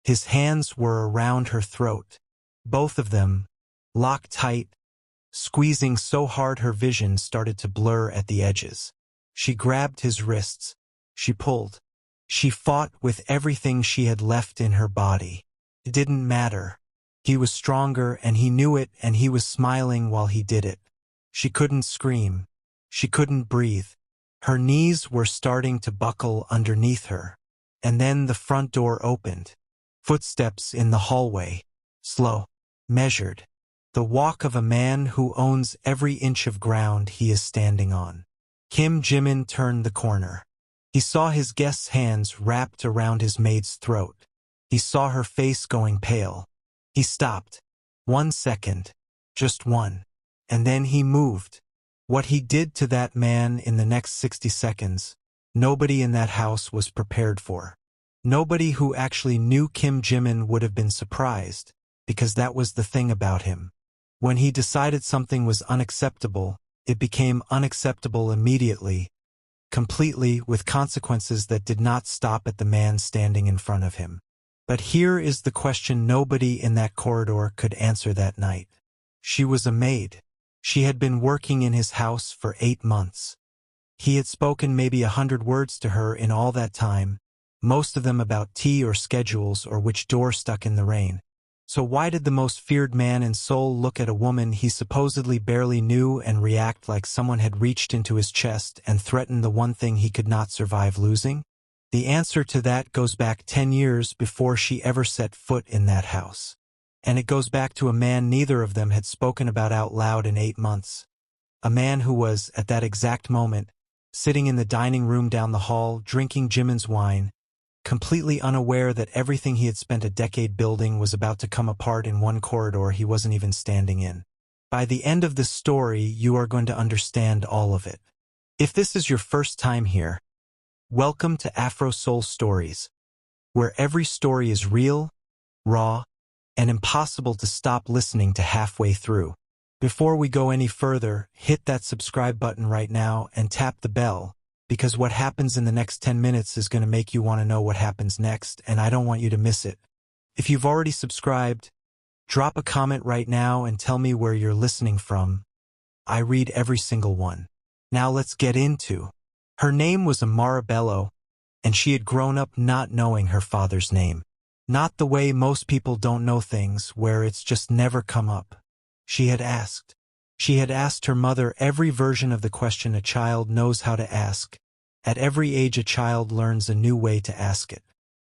His hands were around her throat, both of them, locked tight, squeezing so hard her vision started to blur at the edges. She grabbed his wrists. She pulled. She fought with everything she had left in her body. It didn't matter. He was stronger and he knew it, and he was smiling while he did it. She couldn't scream. She couldn't breathe. Her knees were starting to buckle underneath her. And then the front door opened. Footsteps in the hallway. Slow. Measured. The walk of a man who owns every inch of ground he is standing on. Jimin turned the corner. He saw his guest's hands wrapped around his maid's throat. He saw her face going pale. He stopped. 1 second. Just one. And then he moved. What he did to that man in the next 60 seconds, nobody in that house was prepared for. Nobody who actually knew Jimin would have been surprised, because that was the thing about him. When he decided something was unacceptable, it became unacceptable immediately, completely, with consequences that did not stop at the man standing in front of him. But here is the question nobody in that corridor could answer that night. She was a maid. She had been working in his house for 8 months. He had spoken maybe 100 words to her in all that time, most of them about tea or schedules or which door stuck in the rain. So why did the most feared man in Seoul look at a woman he supposedly barely knew and react like someone had reached into his chest and threatened the one thing he could not survive losing? The answer to that goes back 10 years before she ever set foot in that house. And it goes back to a man neither of them had spoken about out loud in 8 months. A man who was, at that exact moment, sitting in the dining room down the hall, drinking Jimin's wine, completely unaware that everything he had spent a decade building was about to come apart in one corridor he wasn't even standing in. By the end of this story, you are going to understand all of it. If this is your first time here, welcome to Afro Soul Stories, where every story is real, raw, and impossible to stop listening to halfway through. Before we go any further, hit that subscribe button right now and tap the bell, because what happens in the next 10 minutes is going to make you want to know what happens next, and I don't want you to miss it. If you've already subscribed, drop a comment right now and tell me where you're listening from. I read every single one. Now let's get into. Her name was Amara Bello, and she had grown up not knowing her father's name. Not the way most people don't know things, where it's just never come up. She had asked. She had asked her mother every version of the question a child knows how to ask. At every age a child learns a new way to ask it.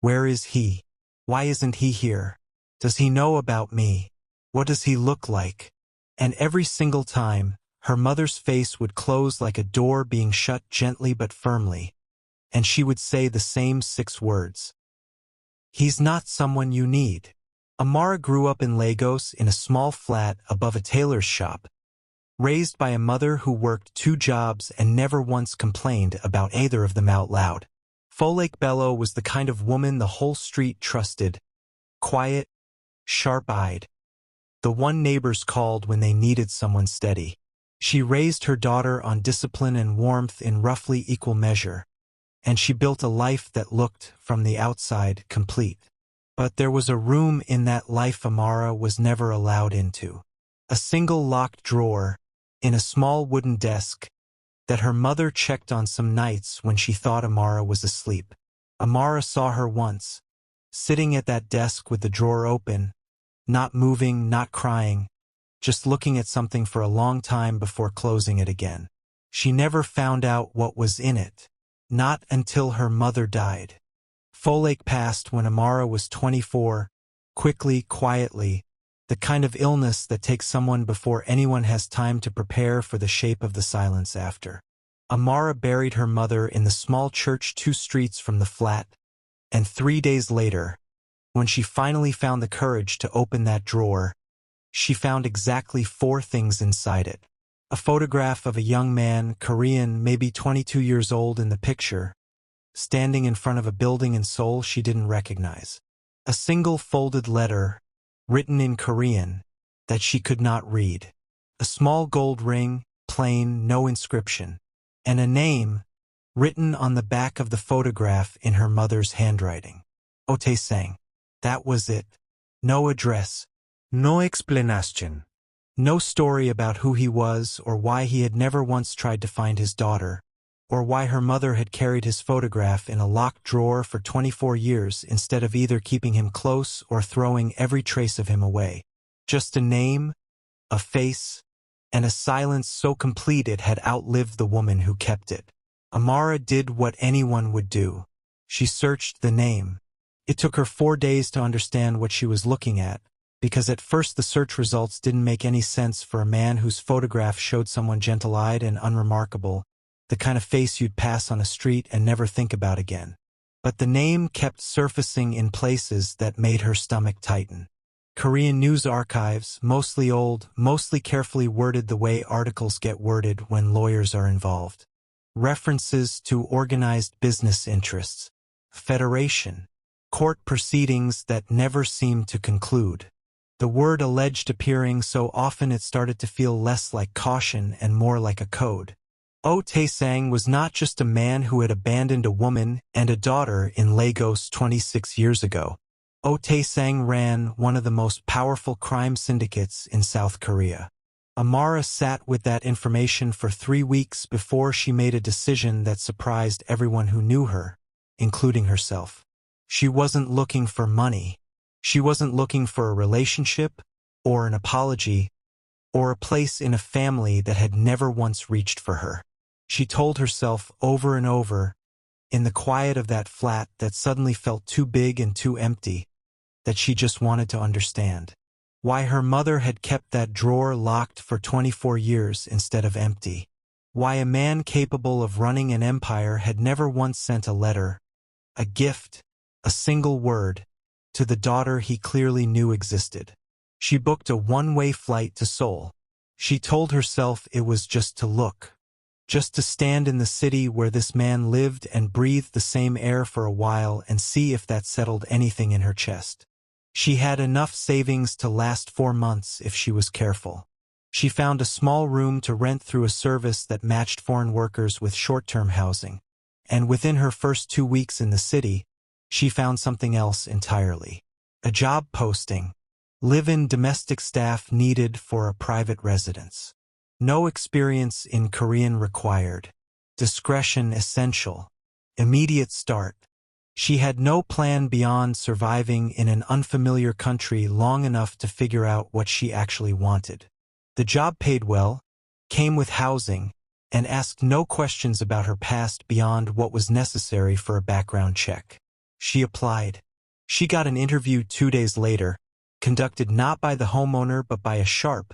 Where is he? Why isn't he here? Does he know about me? What does he look like? And every single time, her mother's face would close like a door being shut gently but firmly, and she would say the same 6 words. He's not someone you need. Amara grew up in Lagos in a small flat above a tailor's shop, raised by a mother who worked 2 jobs and never once complained about either of them out loud. Folake Bello was the kind of woman the whole street trusted, quiet, sharp-eyed, the one neighbors called when they needed someone steady. She raised her daughter on discipline and warmth in roughly equal measure, and she built a life that looked, from the outside, complete. But there was a room in that life Amara was never allowed into. A single locked drawer, in a small wooden desk, that her mother checked on some nights when she thought Amara was asleep. Amara saw her once, sitting at that desk with the drawer open, not moving, not crying, just looking at something for a long time before closing it again. She never found out what was in it. Not until her mother died. Folake passed when Amara was 24, quickly, quietly, the kind of illness that takes someone before anyone has time to prepare for the shape of the silence after. Amara buried her mother in the small church 2 streets from the flat, and 3 days later, when she finally found the courage to open that drawer, she found exactly 4 things inside it. A photograph of a young man, Korean, maybe 22 years old in the picture, standing in front of a building in Seoul she didn't recognize. A single folded letter, written in Korean, that she could not read. A small gold ring, plain, no inscription. And a name, written on the back of the photograph in her mother's handwriting. Ote Sang. That was it. No address. No explanation. No story about who he was or why he had never once tried to find his daughter, or why her mother had carried his photograph in a locked drawer for 24 years instead of either keeping him close or throwing every trace of him away. Just a name, a face, and a silence so complete it had outlived the woman who kept it. Amara did what anyone would do. She searched the name. It took her 4 days to understand what she was looking at, because at first the search results didn't make any sense for a man whose photograph showed someone gentle-eyed and unremarkable, the kind of face you'd pass on a street and never think about again. But the name kept surfacing in places that made her stomach tighten. Korean news archives, mostly old, mostly carefully worded the way articles get worded when lawyers are involved. References to organized business interests, federation, court proceedings that never seemed to conclude. The word alleged appearing so often it started to feel less like caution and more like a code. Oh Tae-sang was not just a man who had abandoned a woman and a daughter in Lagos 26 years ago. Oh Tae-sang ran one of the most powerful crime syndicates in South Korea. Amara sat with that information for 3 weeks before she made a decision that surprised everyone who knew her, including herself. She wasn't looking for money. She wasn't looking for a relationship, or an apology, or a place in a family that had never once reached for her. She told herself over and over, in the quiet of that flat that suddenly felt too big and too empty, that she just wanted to understand why her mother had kept that drawer locked for 24 years instead of empty. Why a man capable of running an empire had never once sent a letter, a gift, a single word, to the daughter he clearly knew existed. She booked a one-way flight to Seoul. She told herself it was just to look, just to stand in the city where this man lived and breathe the same air for a while and see if that settled anything in her chest. She had enough savings to last 4 months if she was careful. She found a small room to rent through a service that matched foreign workers with short-term housing. And within her first 2 weeks in the city, she found something else entirely. A job posting. Live-in domestic staff needed for a private residence. No experience in Korean required. Discretion essential. Immediate start. She had no plan beyond surviving in an unfamiliar country long enough to figure out what she actually wanted. The job paid well, came with housing, and asked no questions about her past beyond what was necessary for a background check. She applied. She got an interview 2 days later, conducted not by the homeowner but by a sharp,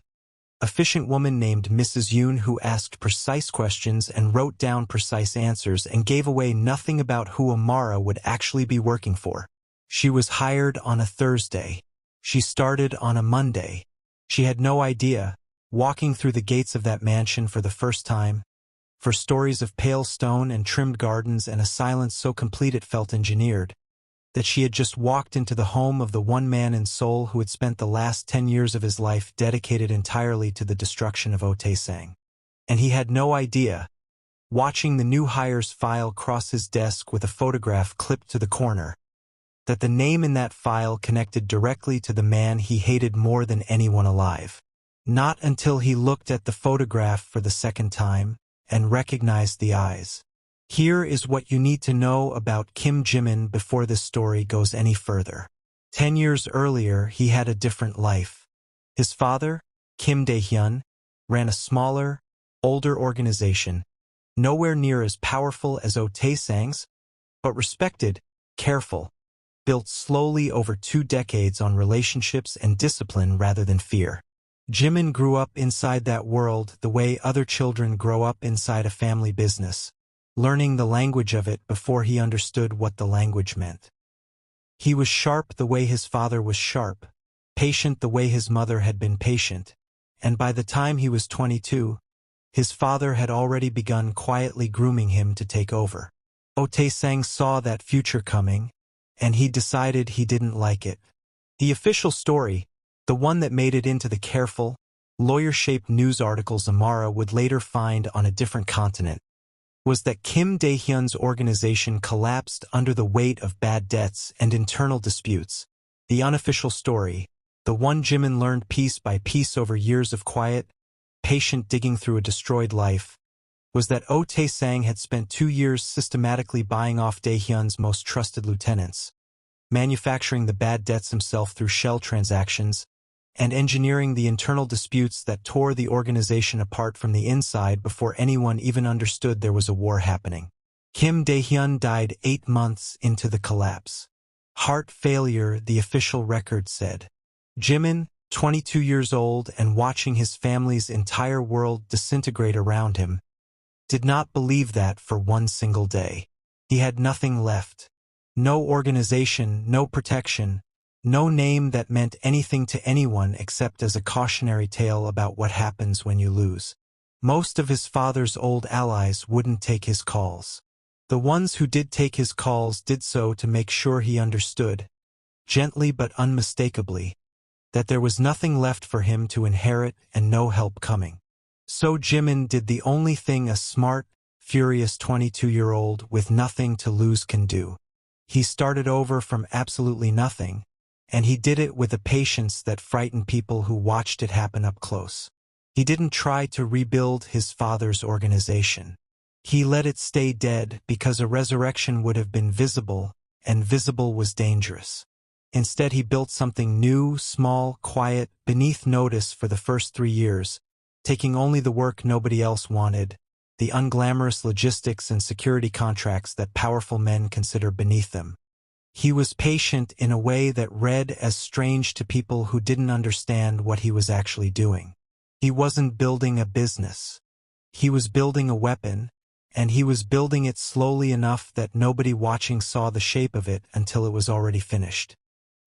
efficient woman named Mrs. Yoon who asked precise questions and wrote down precise answers and gave away nothing about who Amara would actually be working for. She was hired on a Thursday. She started on a Monday. She had no idea, walking through the gates of that mansion for the first time, for stories of pale stone and trimmed gardens and a silence so complete it felt engineered, that she had just walked into the home of the one man in Seoul who had spent the last 10 years of his life dedicated entirely to the destruction of Oh Tae-sang. And he had no idea, watching the new hire's file cross his desk with a photograph clipped to the corner, that the name in that file connected directly to the man he hated more than anyone alive. Not until he looked at the photograph for the second time and recognized the eyes. Here is what you need to know about Kim Jimin before this story goes any further. 10 years earlier, he had a different life. His father, Kim Dae-hyun, ran a smaller, older organization, nowhere near as powerful as Oh Tae-sang's, but respected, careful, built slowly over 2 decades on relationships and discipline rather than fear. Jimin grew up inside that world the way other children grow up inside a family business, learning the language of it before he understood what the language meant. He was sharp the way his father was sharp, patient the way his mother had been patient, and by the time he was 22, his father had already begun quietly grooming him to take over. Oh Tae-sang saw that future coming, and he decided he didn't like it. The official story, the one that made it into the careful, lawyer-shaped news articles Amara would later find on a different continent, was that Kim Dae-hyun's organization collapsed under the weight of bad debts and internal disputes, The unofficial story, the one Jimin learned piece by piece over years of quiet, patient digging through a destroyed life, was that Oh Tae-sang had spent 2 years systematically buying off Daehyun's most trusted lieutenants, manufacturing the bad debts himself through shell transactions, and engineering the internal disputes that tore the organization apart from the inside before anyone even understood there was a war happening. Kim Dae-hyun died 8 months into the collapse. Heart failure, the official record said. Jimin, 22 years old and watching his family's entire world disintegrate around him, did not believe that for one single day. He had nothing left. No organization, no protection, no name that meant anything to anyone except as a cautionary tale about what happens when you lose. Most of his father's old allies wouldn't take his calls. The ones who did take his calls did so to make sure he understood, gently but unmistakably, that there was nothing left for him to inherit and no help coming. So Jimin did the only thing a smart, furious 22-year-old with nothing to lose can do. He started over from absolutely nothing, and he did it with a patience that frightened people who watched it happen up close. He didn't try to rebuild his father's organization. He let it stay dead because a resurrection would have been visible, and visible was dangerous. Instead, he built something new, small, quiet, beneath notice for the first 3 years, taking only the work nobody else wanted, the unglamorous logistics and security contracts that powerful men consider beneath them. He was patient in a way that read as strange to people who didn't understand what he was actually doing. He wasn't building a business. He was building a weapon, and he was building it slowly enough that nobody watching saw the shape of it until it was already finished.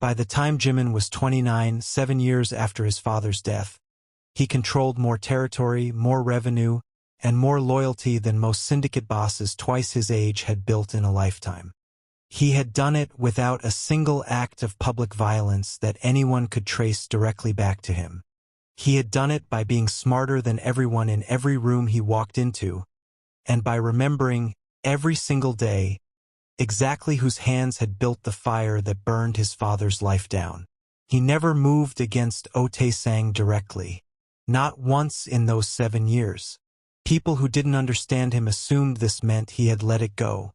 By the time Jimin was 29, 7 years after his father's death, he controlled more territory, more revenue, and more loyalty than most syndicate bosses twice his age had built in a lifetime. He had done it without a single act of public violence that anyone could trace directly back to him. He had done it by being smarter than everyone in every room he walked into, and by remembering, every single day, exactly whose hands had built the fire that burned his father's life down. He never moved against Oh Tae-sang directly. Not once in those 7 years. People who didn't understand him assumed this meant he had let it go.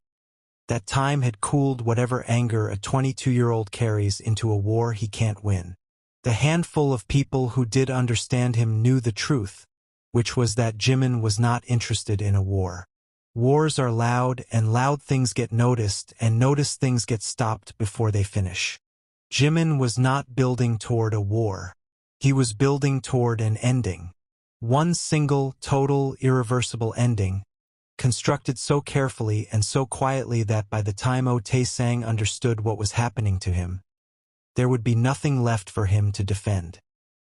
That time had cooled whatever anger a 22-year-old carries into a war he can't win. The handful of people who did understand him knew the truth, which was that Jimin was not interested in a war. Wars are loud, and loud things get noticed, and noticed things get stopped before they finish. Jimin was not building toward a war. He was building toward an ending. One single, total, irreversible ending, constructed so carefully and so quietly that by the time Oh Tae-sang understood what was happening to him, there would be nothing left for him to defend.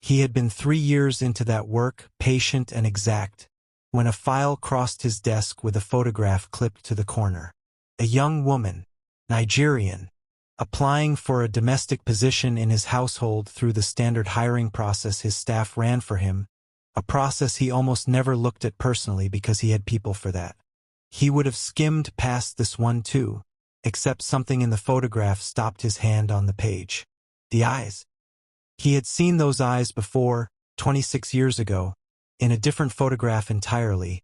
He had been 3 years into that work, patient and exact, when a file crossed his desk with a photograph clipped to the corner. A young woman, Nigerian, applying for a domestic position in his household through the standard hiring process his staff ran for him, a process he almost never looked at personally because he had people for that. He would have skimmed past this one too, except something in the photograph stopped his hand on the page. The eyes. He had seen those eyes before, 26 years ago, in a different photograph entirely,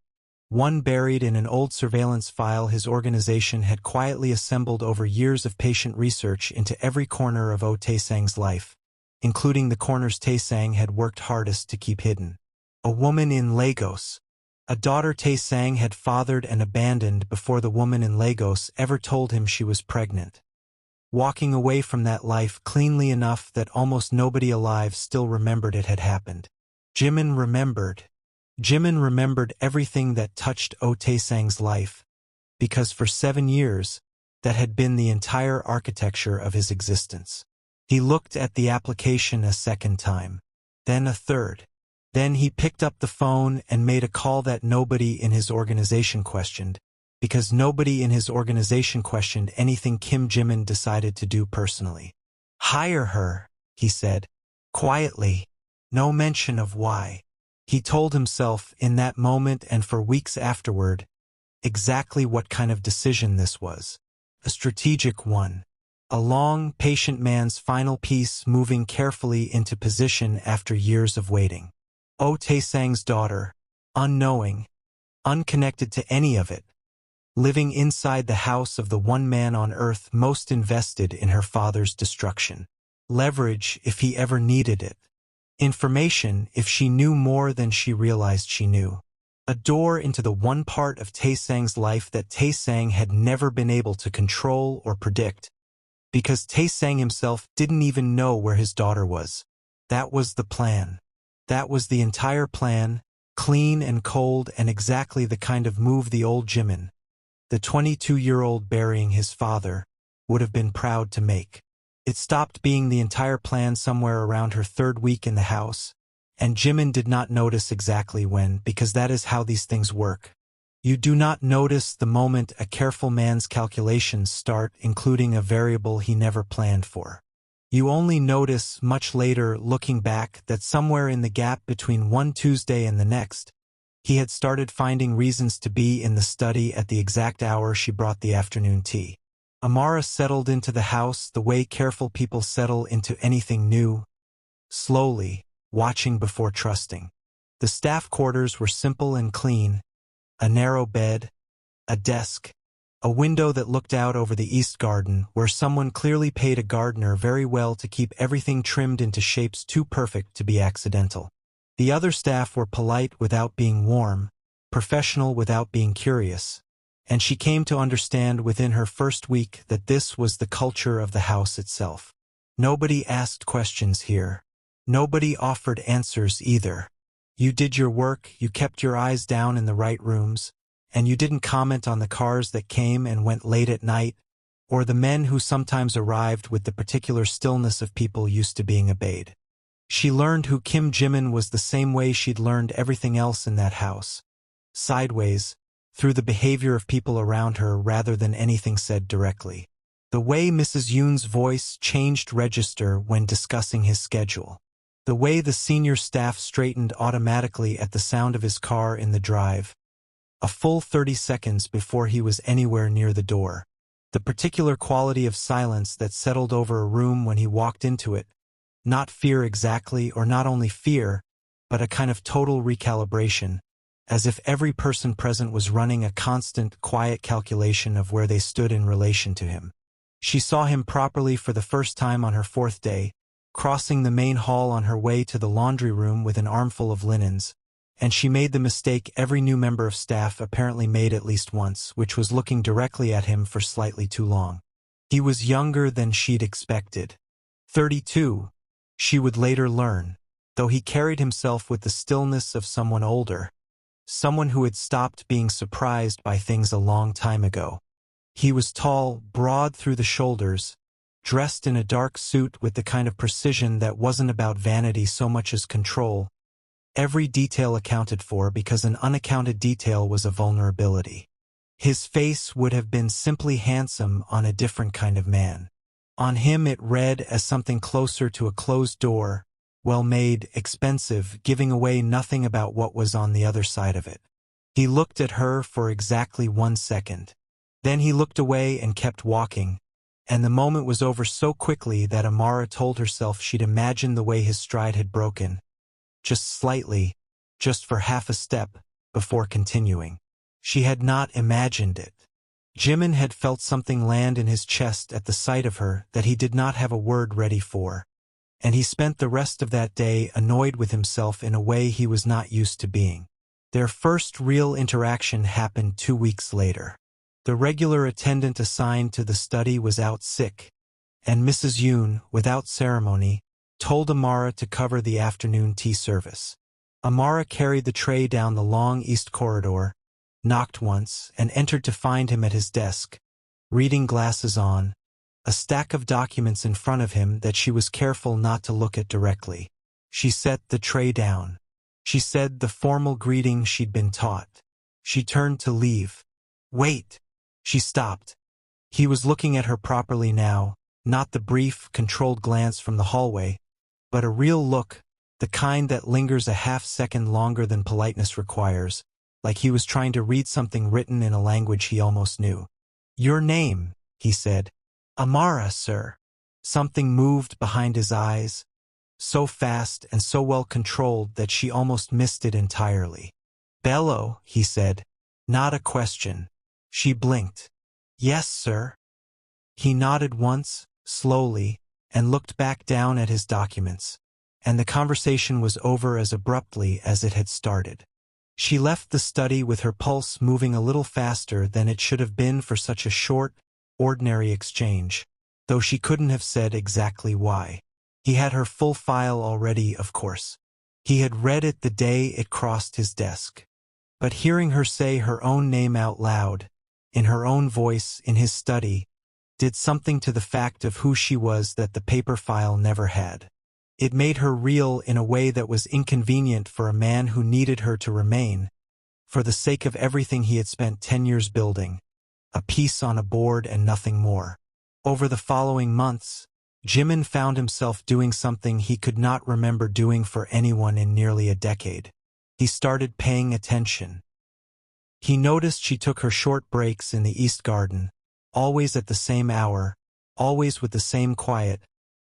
one buried in an old surveillance file his organization had quietly assembled over years of patient research into every corner of Oh Tae-sang's life, including the corners Tae-sang had worked hardest to keep hidden. A woman in Lagos. A daughter Tae-sang had fathered and abandoned before the woman in Lagos ever told him she was pregnant. Walking away from that life cleanly enough that almost nobody alive still remembered it had happened. Jimin remembered. Jimin remembered everything that touched Oh Tae-sang's life, because for 7 years, that had been the entire architecture of his existence. He looked at the application a second time, then a third. Then he picked up the phone and made a call that nobody in his organization questioned, because nobody in his organization questioned anything Kim Jimin decided to do personally. "Hire her," he said, quietly, no mention of why. He told himself in that moment and for weeks afterward exactly what kind of decision this was. A strategic one. A long, patient man's final piece moving carefully into position after years of waiting. Oh Taesang's daughter, unknowing, unconnected to any of it, living inside the house of the one man on earth most invested in her father's destruction. Leverage if he ever needed it. Information if she knew more than she realized she knew. A door into the one part of Taesang's life that Taesang had never been able to control or predict, because Taesang himself didn't even know where his daughter was. That was the plan. That was the entire plan, clean and cold and exactly the kind of move the old Jimin, the 22-year-old burying his father, would have been proud to make. It stopped being the entire plan somewhere around her third week in the house, and Jimin did not notice exactly when, because that is how these things work. You do not notice the moment a careful man's calculations start including a variable he never planned for. You only notice much later, looking back, that somewhere in the gap between one Tuesday and the next, he had started finding reasons to be in the study at the exact hour she brought the afternoon tea. Amara settled into the house the way careful people settle into anything new, slowly, watching before trusting. The staff quarters were simple and clean, a narrow bed, a desk, a window that looked out over the east garden where someone clearly paid a gardener very well to keep everything trimmed into shapes too perfect to be accidental. The other staff were polite without being warm, professional without being curious, and she came to understand within her first week that this was the culture of the house itself. Nobody asked questions here. Nobody offered answers either. You did your work, you kept your eyes down in the right rooms, and you didn't comment on the cars that came and went late at night, or the men who sometimes arrived with the particular stillness of people used to being obeyed. She learned who Kim Jimin was the same way she'd learned everything else in that house. Sideways, through the behavior of people around her rather than anything said directly. The way Mrs. Yoon's voice changed register when discussing his schedule. The way the senior staff straightened automatically at the sound of his car in the drive, a full 30 seconds before he was anywhere near the door. The particular quality of silence that settled over a room when he walked into it. Not fear exactly, or not only fear, but a kind of total recalibration, as if every person present was running a constant, quiet calculation of where they stood in relation to him. She saw him properly for the first time on her fourth day, crossing the main hall on her way to the laundry room with an armful of linens, and she made the mistake every new member of staff apparently made at least once, which was looking directly at him for slightly too long. He was younger than she'd expected. 32, she would later learn, though he carried himself with the stillness of someone older. Someone who had stopped being surprised by things a long time ago. He was tall, broad through the shoulders, dressed in a dark suit with the kind of precision that wasn't about vanity so much as control. Every detail accounted for because an unaccounted detail was a vulnerability. His face would have been simply handsome on a different kind of man. On him it read as something closer to a closed door, well-made, expensive, giving away nothing about what was on the other side of it. He looked at her for exactly 1 second. Then he looked away and kept walking, and the moment was over so quickly that Amara told herself she'd imagined the way his stride had broken. Just slightly, just for half a step, before continuing. She had not imagined it. Jimin had felt something land in his chest at the sight of her that he did not have a word ready for. And he spent the rest of that day annoyed with himself in a way he was not used to being. Their first real interaction happened 2 weeks later. The regular attendant assigned to the study was out sick, and Mrs. Yoon, without ceremony, told Amara to cover the afternoon tea service. Amara carried the tray down the long east corridor, knocked once, and entered to find him at his desk, reading glasses on, a stack of documents in front of him that she was careful not to look at directly. She set the tray down. She said the formal greeting she'd been taught. She turned to leave. Wait! She stopped. He was looking at her properly now, not the brief, controlled glance from the hallway, but a real look, the kind that lingers a half-second longer than politeness requires, like he was trying to read something written in a language he almost knew. Your name, he said. Amara, sir. Something moved behind his eyes, so fast and so well controlled that she almost missed it entirely. Bello, he said. Not a question. She blinked. Yes, sir. He nodded once, slowly, and looked back down at his documents, and the conversation was over as abruptly as it had started. She left the study with her pulse moving a little faster than it should have been for such a short, ordinary exchange, though she couldn't have said exactly why. He had her full file already, of course. He had read it the day it crossed his desk. But hearing her say her own name out loud, in her own voice, in his study, did something to the fact of who she was that the paper file never had. It made her real in a way that was inconvenient for a man who needed her to remain, for the sake of everything he had spent 10 years building, a piece on a board and nothing more. Over the following months, Jimin found himself doing something he could not remember doing for anyone in nearly a decade. He started paying attention. He noticed she took her short breaks in the East Garden, always at the same hour, always with the same quiet,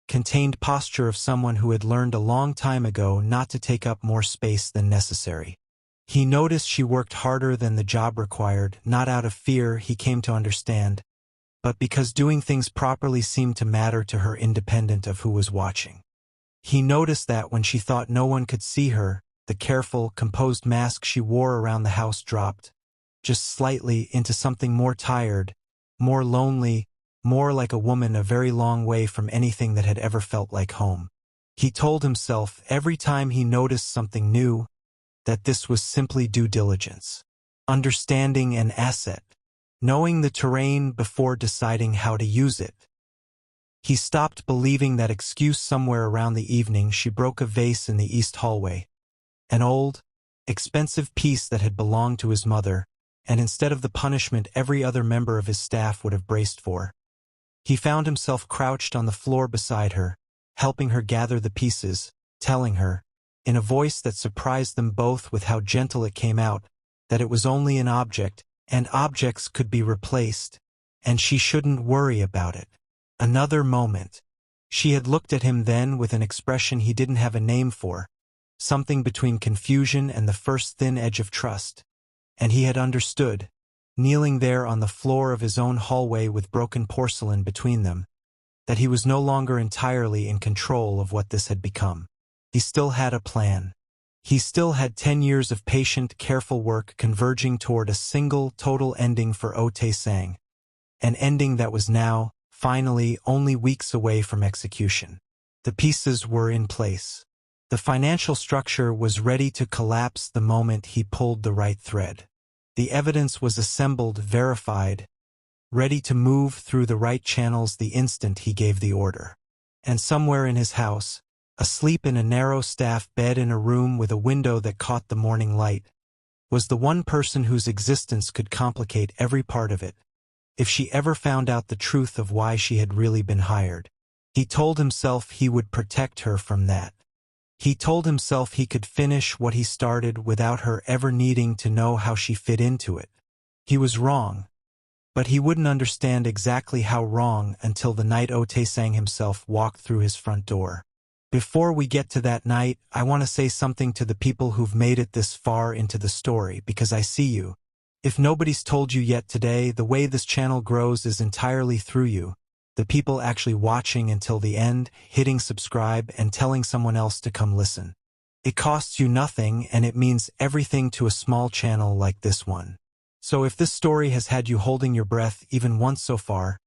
contained posture of someone who had learned a long time ago not to take up more space than necessary. He noticed she worked harder than the job required, not out of fear, he came to understand, but because doing things properly seemed to matter to her independent of who was watching. He noticed that when she thought no one could see her, the careful, composed mask she wore around the house dropped, just slightly, into something more tired, more lonely, more like a woman a very long way from anything that had ever felt like home. He told himself every time he noticed something new that this was simply due diligence, understanding an asset, knowing the terrain before deciding how to use it. He stopped believing that excuse. Somewhere around the evening she broke a vase in the east hallway, an old, expensive piece that had belonged to his mother, and instead of the punishment every other member of his staff would have braced for, he found himself crouched on the floor beside her, helping her gather the pieces, telling her, in a voice that surprised them both with how gentle it came out, that it was only an object, and objects could be replaced, and she shouldn't worry about it. Another moment. She had looked at him then with an expression he didn't have a name for, something between confusion and the first thin edge of trust. And he had understood, kneeling there on the floor of his own hallway with broken porcelain between them, that he was no longer entirely in control of what this had become. He still had a plan. He still had 10 years of patient, careful work converging toward a single, total ending for Oh Tae-sang, an ending that was now, finally, only weeks away from execution. The pieces were in place. The financial structure was ready to collapse the moment he pulled the right thread. The evidence was assembled, verified, ready to move through the right channels the instant he gave the order. And somewhere in his house, asleep in a narrow staff bed in a room with a window that caught the morning light, was the one person whose existence could complicate every part of it, if she ever found out the truth of why she had really been hired. He told himself he would protect her from that. He told himself he could finish what he started without her ever needing to know how she fit into it. He was wrong, but he wouldn't understand exactly how wrong until the night Oh Tae-sang himself walked through his front door. Before we get to that night, I want to say something to the people who've made it this far into the story, because I see you. If nobody's told you yet today, the way this channel grows is entirely through you. The people actually watching until the end, hitting subscribe, and telling someone else to come listen. It costs you nothing, and it means everything to a small channel like this one. So if this story has had you holding your breath even once so far,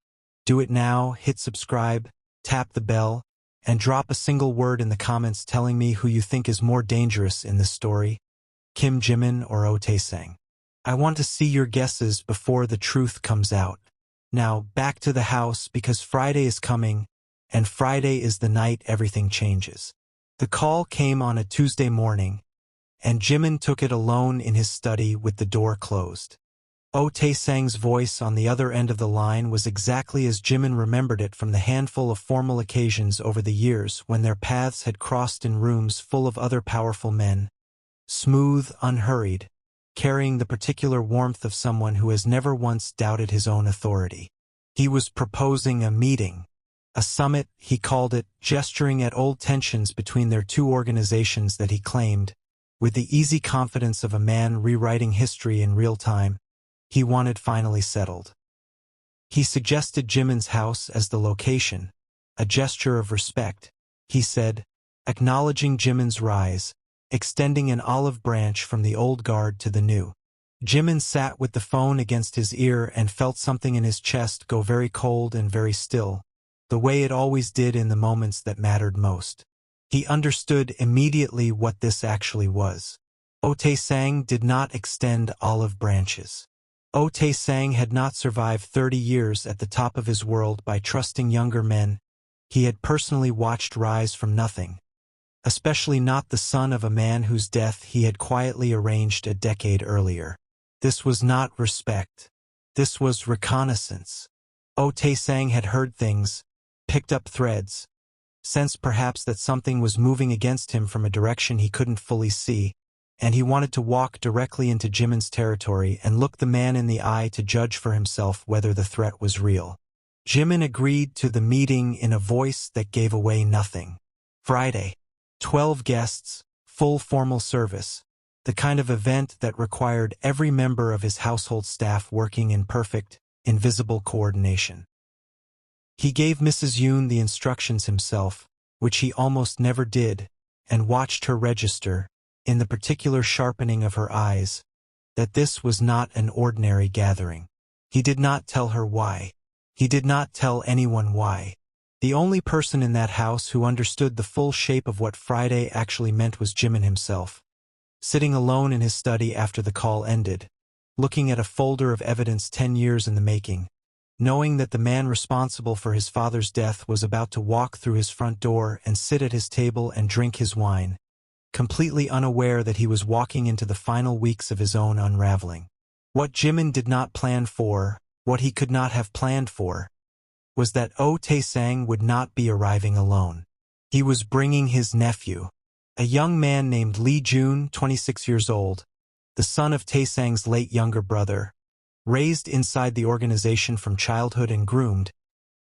do it now, hit subscribe, tap the bell, and drop a single word in the comments telling me who you think is more dangerous in this story, Kim Jimin or Oh Tae-sang. I want to see your guesses before the truth comes out. Now, back to the house, because Friday is coming, and Friday is the night everything changes. The call came on a Tuesday morning, and Jimin took it alone in his study with the door closed. Oh Tae-sang's voice on the other end of the line was exactly as Jimin remembered it from the handful of formal occasions over the years when their paths had crossed in rooms full of other powerful men, smooth, unhurried, carrying the particular warmth of someone who has never once doubted his own authority. He was proposing a meeting. A summit, he called it, gesturing at old tensions between their two organizations that he claimed, with the easy confidence of a man rewriting history in real time, he wanted finally settled. He suggested Jimin's house as the location, a gesture of respect, he said, acknowledging Jimin's rise, extending an olive branch from the old guard to the new. Jimin sat with the phone against his ear and felt something in his chest go very cold and very still, the way it always did in the moments that mattered most. He understood immediately what this actually was. Otae-sang did not extend olive branches. Otae-sang had not survived 30 years at the top of his world by trusting younger men he had personally watched rise from nothing, especially not the son of a man whose death he had quietly arranged a decade earlier. This was not respect. This was reconnaissance. Otae-sang had heard things, picked up threads, sensed perhaps that something was moving against him from a direction he couldn't fully see, and he wanted to walk directly into Jimin's territory and look the man in the eye to judge for himself whether the threat was real. Jimin agreed to the meeting in a voice that gave away nothing. Friday. 12 guests, full formal service, the kind of event that required every member of his household staff working in perfect, invisible coordination. He gave Mrs. Yoon the instructions himself, which he almost never did, and watched her register, in the particular sharpening of her eyes, that this was not an ordinary gathering. He did not tell her why. He did not tell anyone why. The only person in that house who understood the full shape of what Friday actually meant was Jimin himself. Sitting alone in his study after the call ended, looking at a folder of evidence 10 years in the making, knowing that the man responsible for his father's death was about to walk through his front door and sit at his table and drink his wine, completely unaware that he was walking into the final weeks of his own unraveling. What Jimin did not plan for, what he could not have planned for, was that Tae-sang would not be arriving alone. He was bringing his nephew, a young man named Lee Jun, 26 years old, the son of Tae-sang's late younger brother, raised inside the organization from childhood and groomed,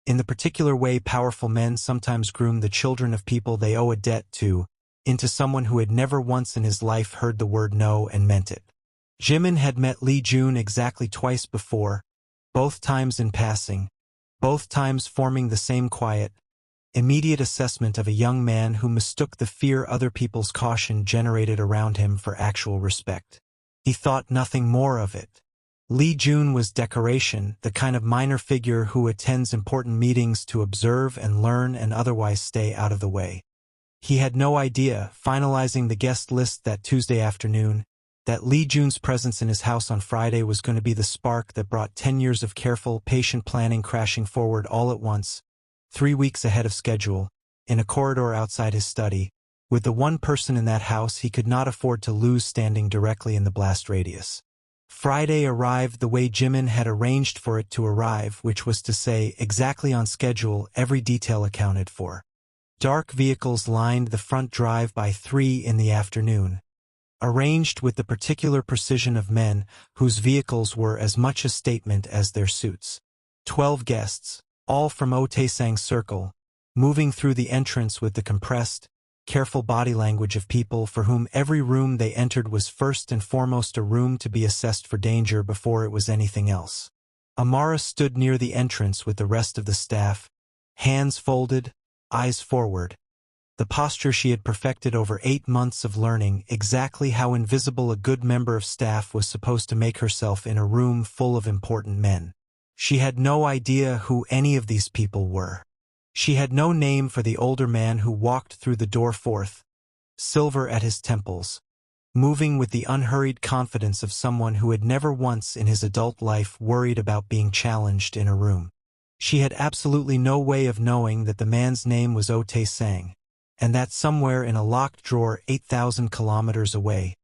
in the particular way powerful men sometimes groom the children of people they owe a debt to, into someone who had never once in his life heard the word no and meant it. Jimin had met Lee Jun exactly twice before, both times in passing, both times forming the same quiet, immediate assessment of a young man who mistook the fear other people's caution generated around him for actual respect. He thought nothing more of it. Lee Jun was decoration, the kind of minor figure who attends important meetings to observe and learn and otherwise stay out of the way. He had no idea, finalizing the guest list that Tuesday afternoon, that Lee Jun's presence in his house on Friday was going to be the spark that brought 10 years of careful, patient planning crashing forward all at once, 3 weeks ahead of schedule, in a corridor outside his study, with the one person in that house he could not afford to lose standing directly in the blast radius. Friday arrived the way Jimin had arranged for it to arrive, which was to say, exactly on schedule, every detail accounted for. Dark vehicles lined the front drive by 3 in the afternoon, arranged with the particular precision of men whose vehicles were as much a statement as their suits. 12 guests, all from Tae-sang's circle, moving through the entrance with the compressed, careful body language of people for whom every room they entered was first and foremost a room to be assessed for danger before it was anything else. Amara stood near the entrance with the rest of the staff, hands folded, eyes forward, the posture she had perfected over 8 months of learning exactly how invisible a good member of staff was supposed to make herself in a room full of important men. She had no idea who any of these people were. She had no name for the older man who walked through the door forth, silver at his temples, moving with the unhurried confidence of someone who had never once in his adult life worried about being challenged in a room. She had absolutely no way of knowing that the man's name was Tae-sang, and that somewhere in a locked drawer 8,000 kilometers away,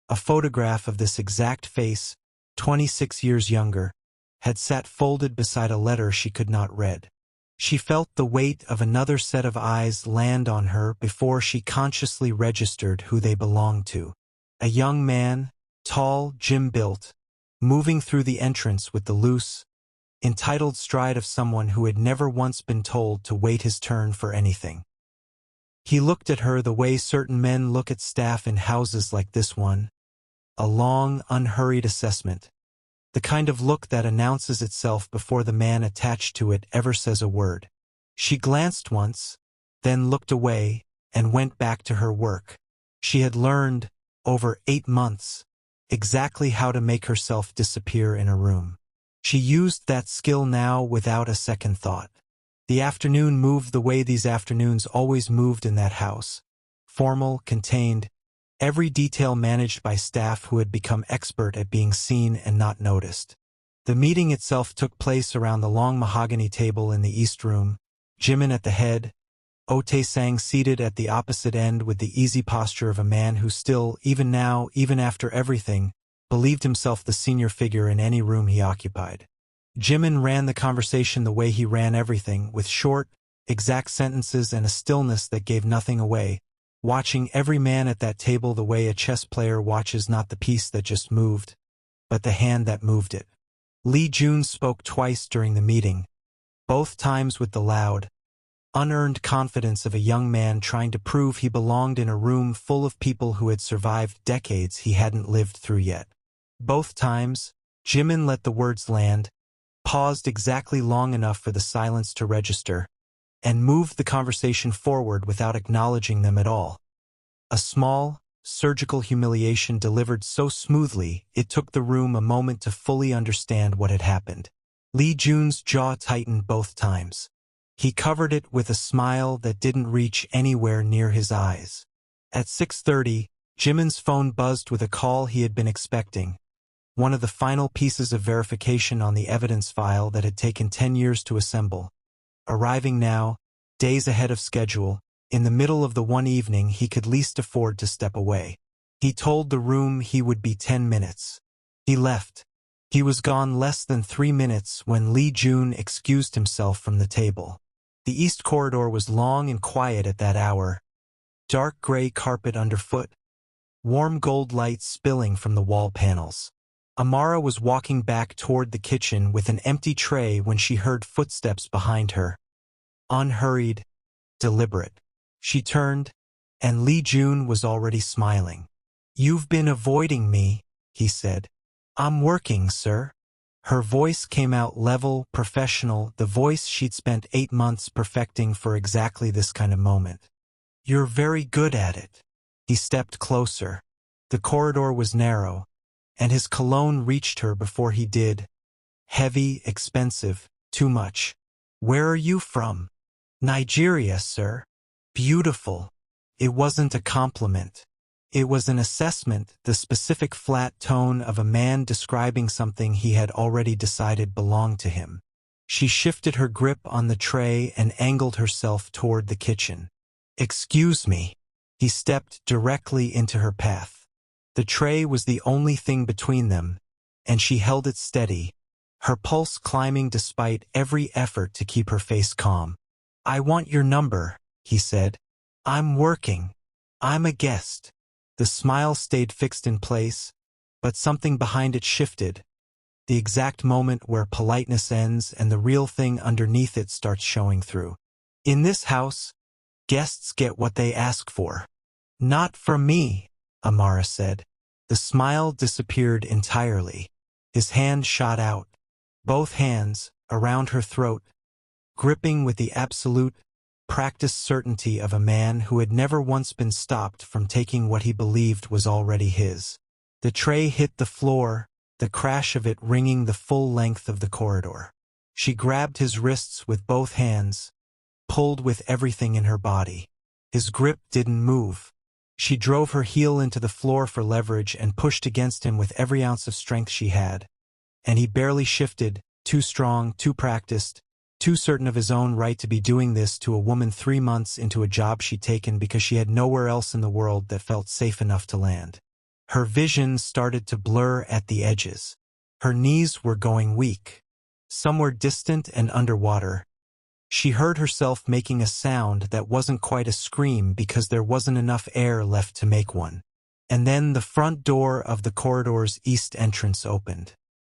a photograph of this exact face, 26 years younger, had sat folded beside a letter she could not read. She felt the weight of another set of eyes land on her before she consciously registered who they belonged to. A young man, tall, gym-built, moving through the entrance with the loose, entitled stride of someone who had never once been told to wait his turn for anything. He looked at her the way certain men look at staff in houses like this one, a long, unhurried assessment, the kind of look that announces itself before the man attached to it ever says a word. She glanced once, then looked away, and went back to her work. She had learned, over 8 months, exactly how to make herself disappear in a room. She used that skill now without a second thought. The afternoon moved the way these afternoons always moved in that house. Formal, contained, every detail managed by staff who had become expert at being seen and not noticed. The meeting itself took place around the long mahogany table in the East Room, Jimin at the head, Ote-sang seated at the opposite end with the easy posture of a man who still, even now, even after everything, believed himself the senior figure in any room he occupied. Jimin ran the conversation the way he ran everything, with short, exact sentences and a stillness that gave nothing away, watching every man at that table the way a chess player watches not the piece that just moved, but the hand that moved it. Lee Jun spoke twice during the meeting, both times with the loud, unearned confidence of a young man trying to prove he belonged in a room full of people who had survived decades he hadn't lived through yet. Both times, Jimin let the words land, paused exactly long enough for the silence to register, and moved the conversation forward without acknowledging them at all. A small, surgical humiliation delivered so smoothly it took the room a moment to fully understand what had happened. Lee Jun's jaw tightened both times. He covered it with a smile that didn't reach anywhere near his eyes. At 6:30, Jimin's phone buzzed with a call he had been expecting, one of the final pieces of verification on the evidence file that had taken 10 years to assemble. Arriving now, days ahead of schedule, in the middle of the one evening he could least afford to step away. He told the room he would be 10 minutes. He left. He was gone less than 3 minutes when Lee Jun excused himself from the table. The east corridor was long and quiet at that hour. Dark gray carpet underfoot, warm gold light spilling from the wall panels. Amara was walking back toward the kitchen with an empty tray when she heard footsteps behind her. Unhurried, deliberate. She turned, and Lee Jun was already smiling. "You've been avoiding me," he said. "I'm working, sir." Her voice came out level, professional, the voice she'd spent 8 months perfecting for exactly this kind of moment. "You're very good at it." He stepped closer. The corridor was narrow, and his cologne reached her before he did. Heavy, expensive, too much. "Where are you from?" "Nigeria, sir." "Beautiful." It wasn't a compliment. It was an assessment, the specific flat tone of a man describing something he had already decided belonged to him. She shifted her grip on the tray and angled herself toward the kitchen. "Excuse me." He stepped directly into her path. The tray was the only thing between them, and she held it steady, her pulse climbing despite every effort to keep her face calm. "I want your number," he said. "I'm working. I'm a guest." The smile stayed fixed in place, but something behind it shifted, the exact moment where politeness ends and the real thing underneath it starts showing through. "In this house, guests get what they ask for." "Not from me," Amara said. The smile disappeared entirely. His hand shot out, both hands, around her throat, gripping with the absolute, practiced certainty of a man who had never once been stopped from taking what he believed was already his. The tray hit the floor, the crash of it ringing the full length of the corridor. She grabbed his wrists with both hands, pulled with everything in her body. His grip didn't move. She drove her heel into the floor for leverage and pushed against him with every ounce of strength she had. And he barely shifted, too strong, too practiced, too certain of his own right to be doing this to a woman 3 months into a job she'd taken because she had nowhere else in the world that felt safe enough to land. Her vision started to blur at the edges. Her knees were going weak. Somewhere distant and underwater, she heard herself making a sound that wasn't quite a scream because there wasn't enough air left to make one. And then the front door of the corridor's east entrance opened.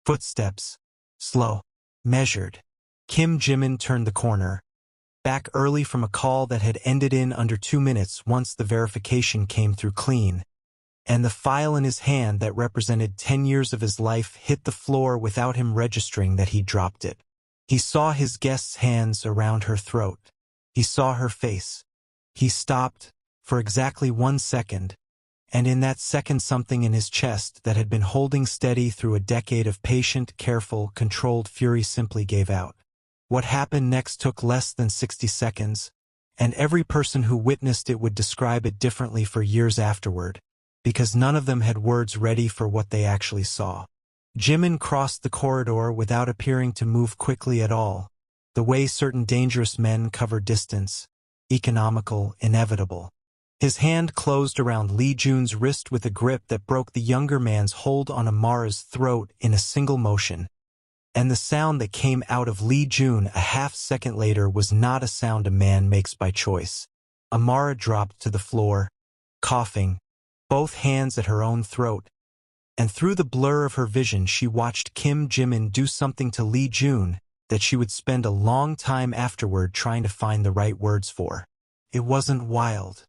Footsteps. Slow. measured. Jimin turned the corner, back early from a call that had ended in under 2 minutes once the verification came through clean, and the file in his hand that represented 10 years of his life hit the floor without him registering that he dropped it. He saw his guest's hands around her throat. He saw her face. He stopped for exactly 1 second, and in that second something in his chest that had been holding steady through a decade of patient, careful, controlled fury simply gave out. What happened next took less than 60 seconds, and every person who witnessed it would describe it differently for years afterward, because none of them had words ready for what they actually saw. Jimin crossed the corridor without appearing to move quickly at all, the way certain dangerous men cover distance, economical, inevitable. His hand closed around Lee Jun's wrist with a grip that broke the younger man's hold on Amara's throat in a single motion, and the sound that came out of Lee Jun a half-second later was not a sound a man makes by choice. Amara dropped to the floor, coughing, both hands at her own throat, and through the blur of her vision she watched Jimin do something to Lee Jun that she would spend a long time afterward trying to find the right words for. It wasn't wild.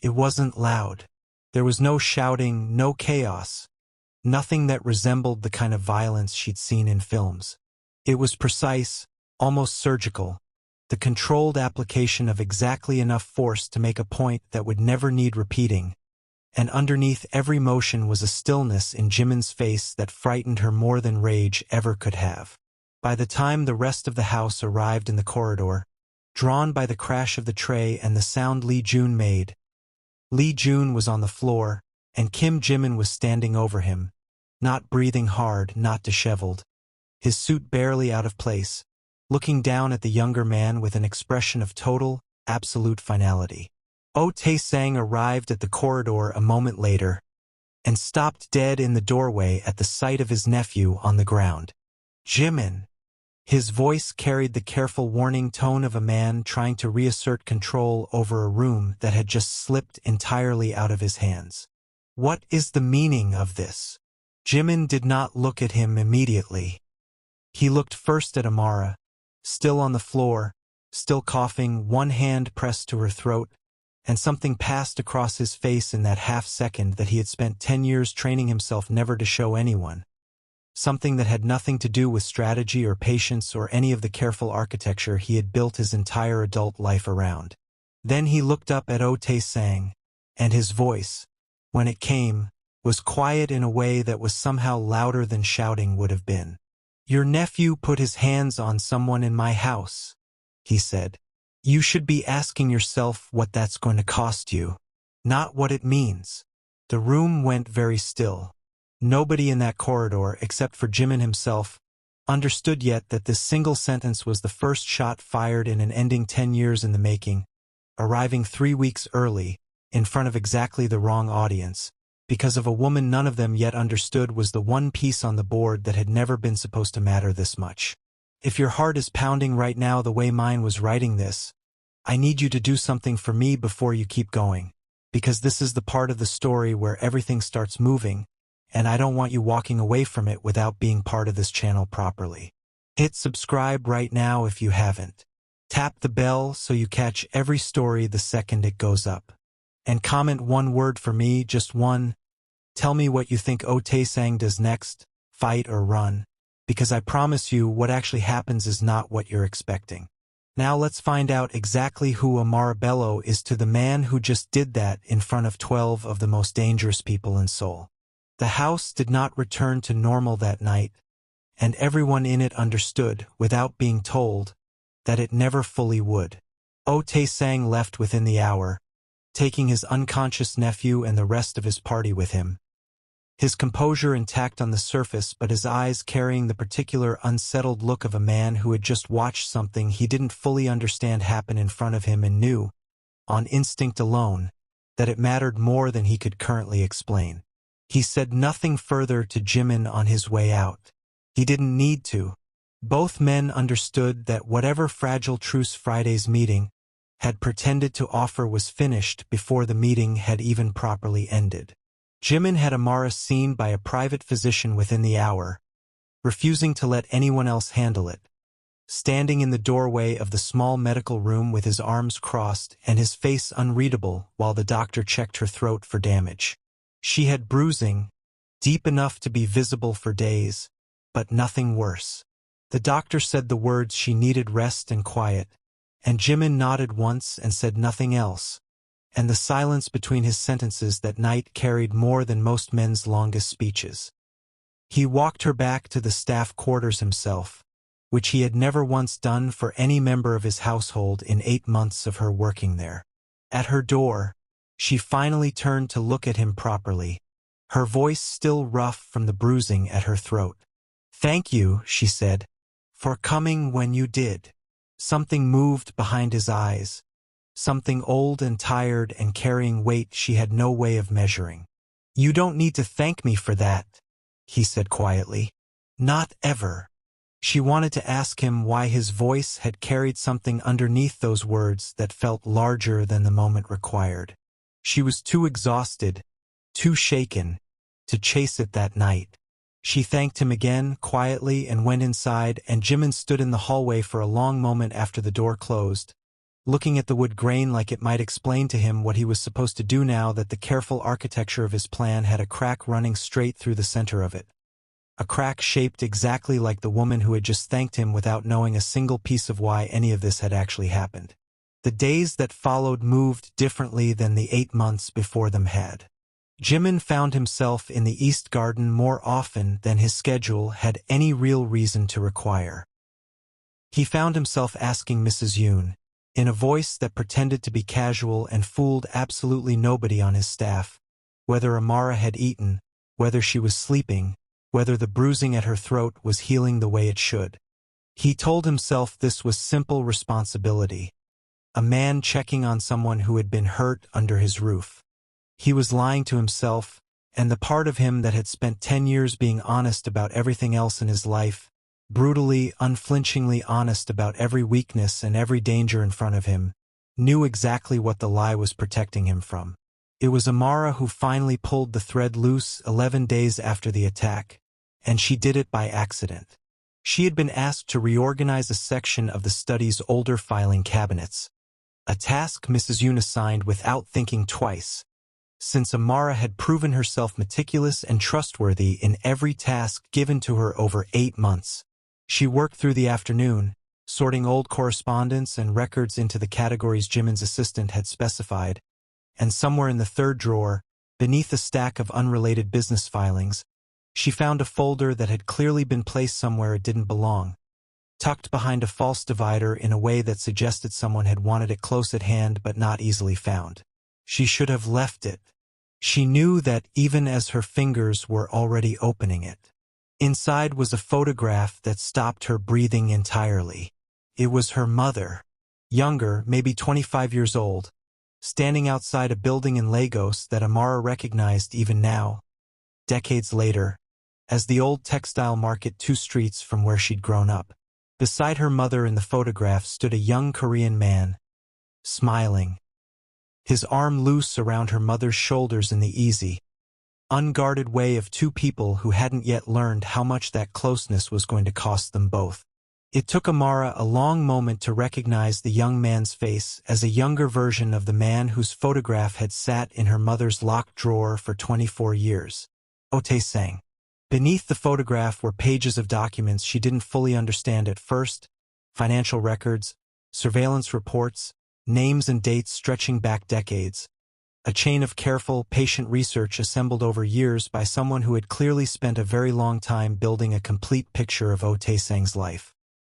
It wasn't loud. There was no shouting, no chaos. Nothing that resembled the kind of violence she'd seen in films. It was precise, almost surgical, the controlled application of exactly enough force to make a point that would never need repeating, and underneath every motion was a stillness in Jimin's face that frightened her more than rage ever could have. By the time the rest of the house arrived in the corridor, drawn by the crash of the tray and the sound Lee Jun made, Lee Jun was on the floor, and Jimin was standing over him, not breathing hard, not disheveled, his suit barely out of place, looking down at the younger man with an expression of total, absolute finality. Tae-sang arrived at the corridor a moment later, and stopped dead in the doorway at the sight of his nephew on the ground. Jimin. His voice carried the careful warning tone of a man trying to reassert control over a room that had just slipped entirely out of his hands. What is the meaning of this? Jimin did not look at him immediately. He looked first at Amara, still on the floor, still coughing, one hand pressed to her throat, and something passed across his face in that half-second that he had spent 10 years training himself never to show anyone. Something that had nothing to do with strategy or patience or any of the careful architecture he had built his entire adult life around. Then he looked up at Tae-sang, and his voice, when it came, was quiet in a way that was somehow louder than shouting would have been. "Your nephew put his hands on someone in my house," he said. "You should be asking yourself what that's going to cost you, not what it means." The room went very still. Nobody in that corridor, except for Jimin himself, understood yet that this single sentence was the first shot fired in an ending 10 years in the making, arriving 3 weeks early, in front of exactly the wrong audience, because of a woman none of them yet understood was the one piece on the board that had never been supposed to matter this much. If your heart is pounding right now the way mine was writing this, I need you to do something for me before you keep going, because this is the part of the story where everything starts moving, and I don't want you walking away from it without being part of this channel properly. Hit subscribe right now if you haven't. Tap the bell so you catch every story the second it goes up. And comment one word for me, just one. Tell me what you think Tae-sang does next, fight or run, because I promise you what actually happens is not what you're expecting. Now let's find out exactly who Amara Bello is to the man who just did that in front of 12 of the most dangerous people in Seoul. The house did not return to normal that night, and everyone in it understood, without being told, that it never fully would. Tae-sang left within the hour, taking his unconscious nephew and the rest of his party with him. His composure intact on the surface, but his eyes carrying the particular unsettled look of a man who had just watched something he didn't fully understand happen in front of him and knew, on instinct alone, that it mattered more than he could currently explain. He said nothing further to Jimin on his way out. He didn't need to. Both men understood that whatever fragile truce Friday's meeting had pretended to offer was finished before the meeting had even properly ended. Jimin had Amara seen by a private physician within the hour, refusing to let anyone else handle it, standing in the doorway of the small medical room with his arms crossed and his face unreadable while the doctor checked her throat for damage. She had bruising, deep enough to be visible for days, but nothing worse. The doctor said the words she needed rest and quiet, and Jimin nodded once and said nothing else, and the silence between his sentences that night carried more than most men's longest speeches. He walked her back to the staff quarters himself, which he had never once done for any member of his household in 8 months of her working there. At her door, she finally turned to look at him properly, her voice still rough from the bruising at her throat. "Thank you," she said, "for coming when you did." Something moved behind his eyes, something old and tired and carrying weight she had no way of measuring. "You don't need to thank me for that," he said quietly. "Not ever." She wanted to ask him why his voice had carried something underneath those words that felt larger than the moment required. She was too exhausted, too shaken, to chase it that night. She thanked him again, quietly, and went inside, and Jimin stood in the hallway for a long moment after the door closed, looking at the wood grain like it might explain to him what he was supposed to do now that the careful architecture of his plan had a crack running straight through the center of it. A crack shaped exactly like the woman who had just thanked him without knowing a single piece of why any of this had actually happened. The days that followed moved differently than the 8 months before them had. Jimin found himself in the East Garden more often than his schedule had any real reason to require. He found himself asking Mrs. Yoon, in a voice that pretended to be casual and fooled absolutely nobody on his staff, whether Amara had eaten, whether she was sleeping, whether the bruising at her throat was healing the way it should. He told himself this was simple responsibility, a man checking on someone who had been hurt under his roof. He was lying to himself, and the part of him that had spent 10 years being honest about everything else in his life, brutally, unflinchingly honest about every weakness and every danger in front of him, knew exactly what the lie was protecting him from. It was Amara who finally pulled the thread loose 11 days after the attack, and she did it by accident. She had been asked to reorganize a section of the study's older filing cabinets, a task Mrs. Yoon assigned without thinking twice, since Amara had proven herself meticulous and trustworthy in every task given to her over 8 months. She worked through the afternoon, sorting old correspondence and records into the categories Jimin's assistant had specified, and somewhere in the third drawer, beneath a stack of unrelated business filings, she found a folder that had clearly been placed somewhere it didn't belong, tucked behind a false divider in a way that suggested someone had wanted it close at hand but not easily found. She should have left it. She knew that even as her fingers were already opening it. Inside was a photograph that stopped her breathing entirely. It was her mother, younger, maybe 25 years old, standing outside a building in Lagos that Amara recognized even now, decades later, as the old textile market 2 streets from where she'd grown up. Beside her mother in the photograph stood a young Korean man, smiling, his arm loose around her mother's shoulders in the easy, unguarded way of 2 people who hadn't yet learned how much that closeness was going to cost them both. It took Amara a long moment to recognize the young man's face as a younger version of the man whose photograph had sat in her mother's locked drawer for 24 years. Otae-sang. Beneath the photograph were pages of documents she didn't fully understand at first, financial records, surveillance reports, names and dates stretching back decades, a chain of careful, patient research assembled over years by someone who had clearly spent a very long time building a complete picture of Otae-sang's life.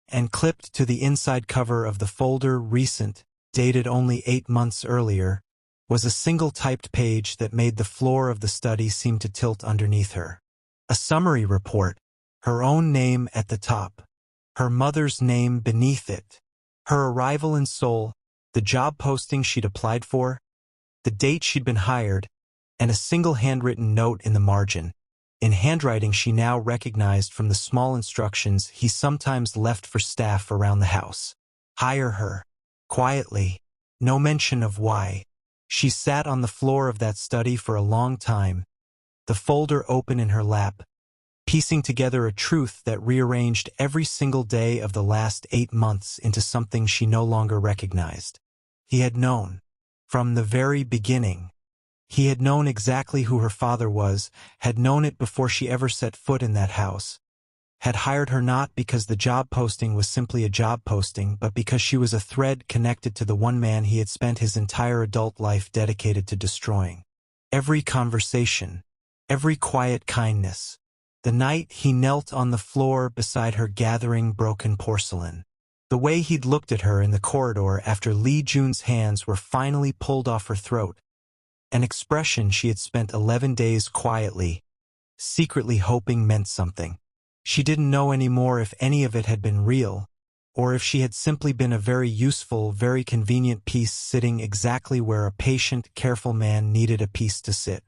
And clipped to the inside cover of the folder, recent, dated only 8 months earlier, was a single typed page that made the floor of the study seem to tilt underneath her. A summary report, her own name at the top, her mother's name beneath it, her arrival in Seoul, the job posting she'd applied for, the date she'd been hired, and a single handwritten note in the margin, in handwriting she now recognized from the small instructions he sometimes left for staff around the house. Hire her. Quietly. No mention of why. She sat on the floor of that study for a long time, the folder open in her lap, piecing together a truth that rearranged every single day of the last 8 months into something she no longer recognized. He had known. From the very beginning. He had known exactly who her father was, had known it before she ever set foot in that house. Had hired her not because the job posting was simply a job posting, but because she was a thread connected to the one man he had spent his entire adult life dedicated to destroying. Every conversation, every quiet kindness. The night he knelt on the floor beside her gathering broken porcelain. The way he'd looked at her in the corridor after Lee Jun's hands were finally pulled off her throat. An expression she had spent 11 days quietly, secretly hoping meant something. She didn't know anymore if any of it had been real, or if she had simply been a very useful, very convenient piece sitting exactly where a patient, careful man needed a piece to sit.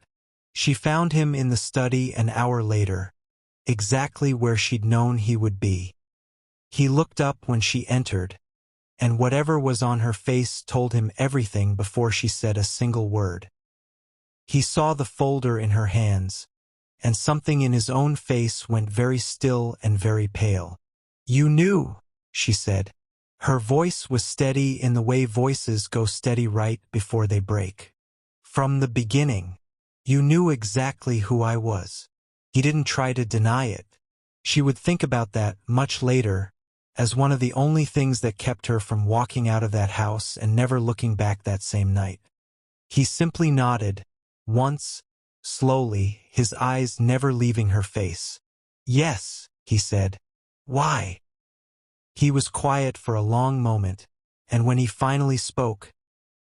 She found him in the study an hour later, exactly where she'd known he would be. He looked up when she entered, and whatever was on her face told him everything before she said a single word. He saw the folder in her hands, and something in his own face went very still and very pale. "You knew," she said. Her voice was steady in the way voices go steady right before they break. "From the beginning. You knew exactly who I was." He didn't try to deny it. She would think about that much later, as one of the only things that kept her from walking out of that house and never looking back that same night. He simply nodded, once, slowly, his eyes never leaving her face. "Yes," he said. "Why?" He was quiet for a long moment, and when he finally spoke,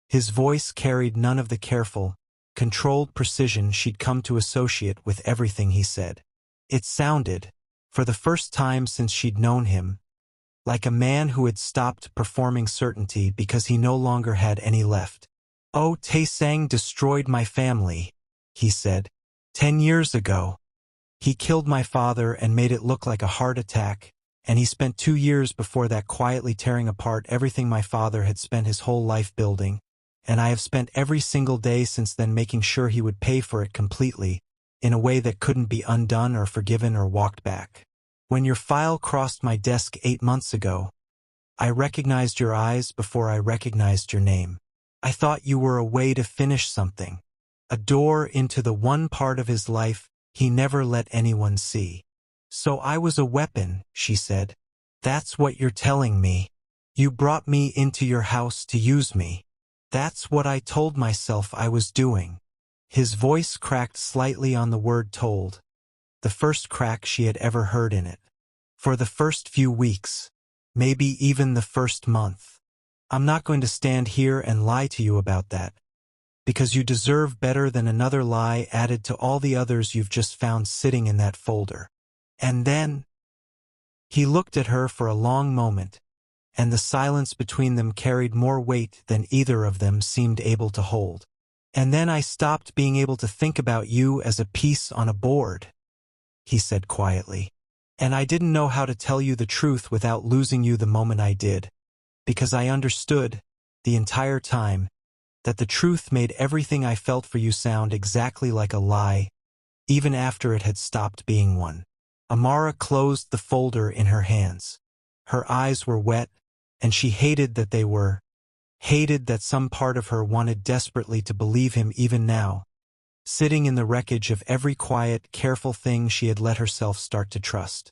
his voice carried none of the careful, controlled precision she'd come to associate with everything he said. It sounded, for the first time since she'd known him, like a man who had stopped performing certainty because he no longer had any left. "Oh, Taesang destroyed my family," he said. 10 years ago. He killed my father and made it look like a heart attack, and he spent 2 years before that quietly tearing apart everything my father had spent his whole life building, and I have spent every single day since then making sure he would pay for it completely, in a way that couldn't be undone or forgiven or walked back. When your file crossed my desk 8 months ago, I recognized your eyes before I recognized your name. I thought you were a way to finish something, a door into the one part of his life he never let anyone see. So I was a weapon," she said. "That's what you're telling me. You brought me into your house to use me. That's what I told myself I was doing." His voice cracked slightly on the word told, the first crack she had ever heard in it. "For the first few weeks, maybe even the first month. I'm not going to stand here and lie to you about that, because you deserve better than another lie added to all the others you've just found sitting in that folder. And then..." He looked at her for a long moment, and the silence between them carried more weight than either of them seemed able to hold. "And then I stopped being able to think about you as a piece on a board," he said quietly. "And I didn't know how to tell you the truth without losing you the moment I did, because I understood, the entire time, that the truth made everything I felt for you sound exactly like a lie, even after it had stopped being one." Amara closed the folder in her hands. Her eyes were wet, and she hated that they were, hated that some part of her wanted desperately to believe him even now, sitting in the wreckage of every quiet, careful thing she had let herself start to trust.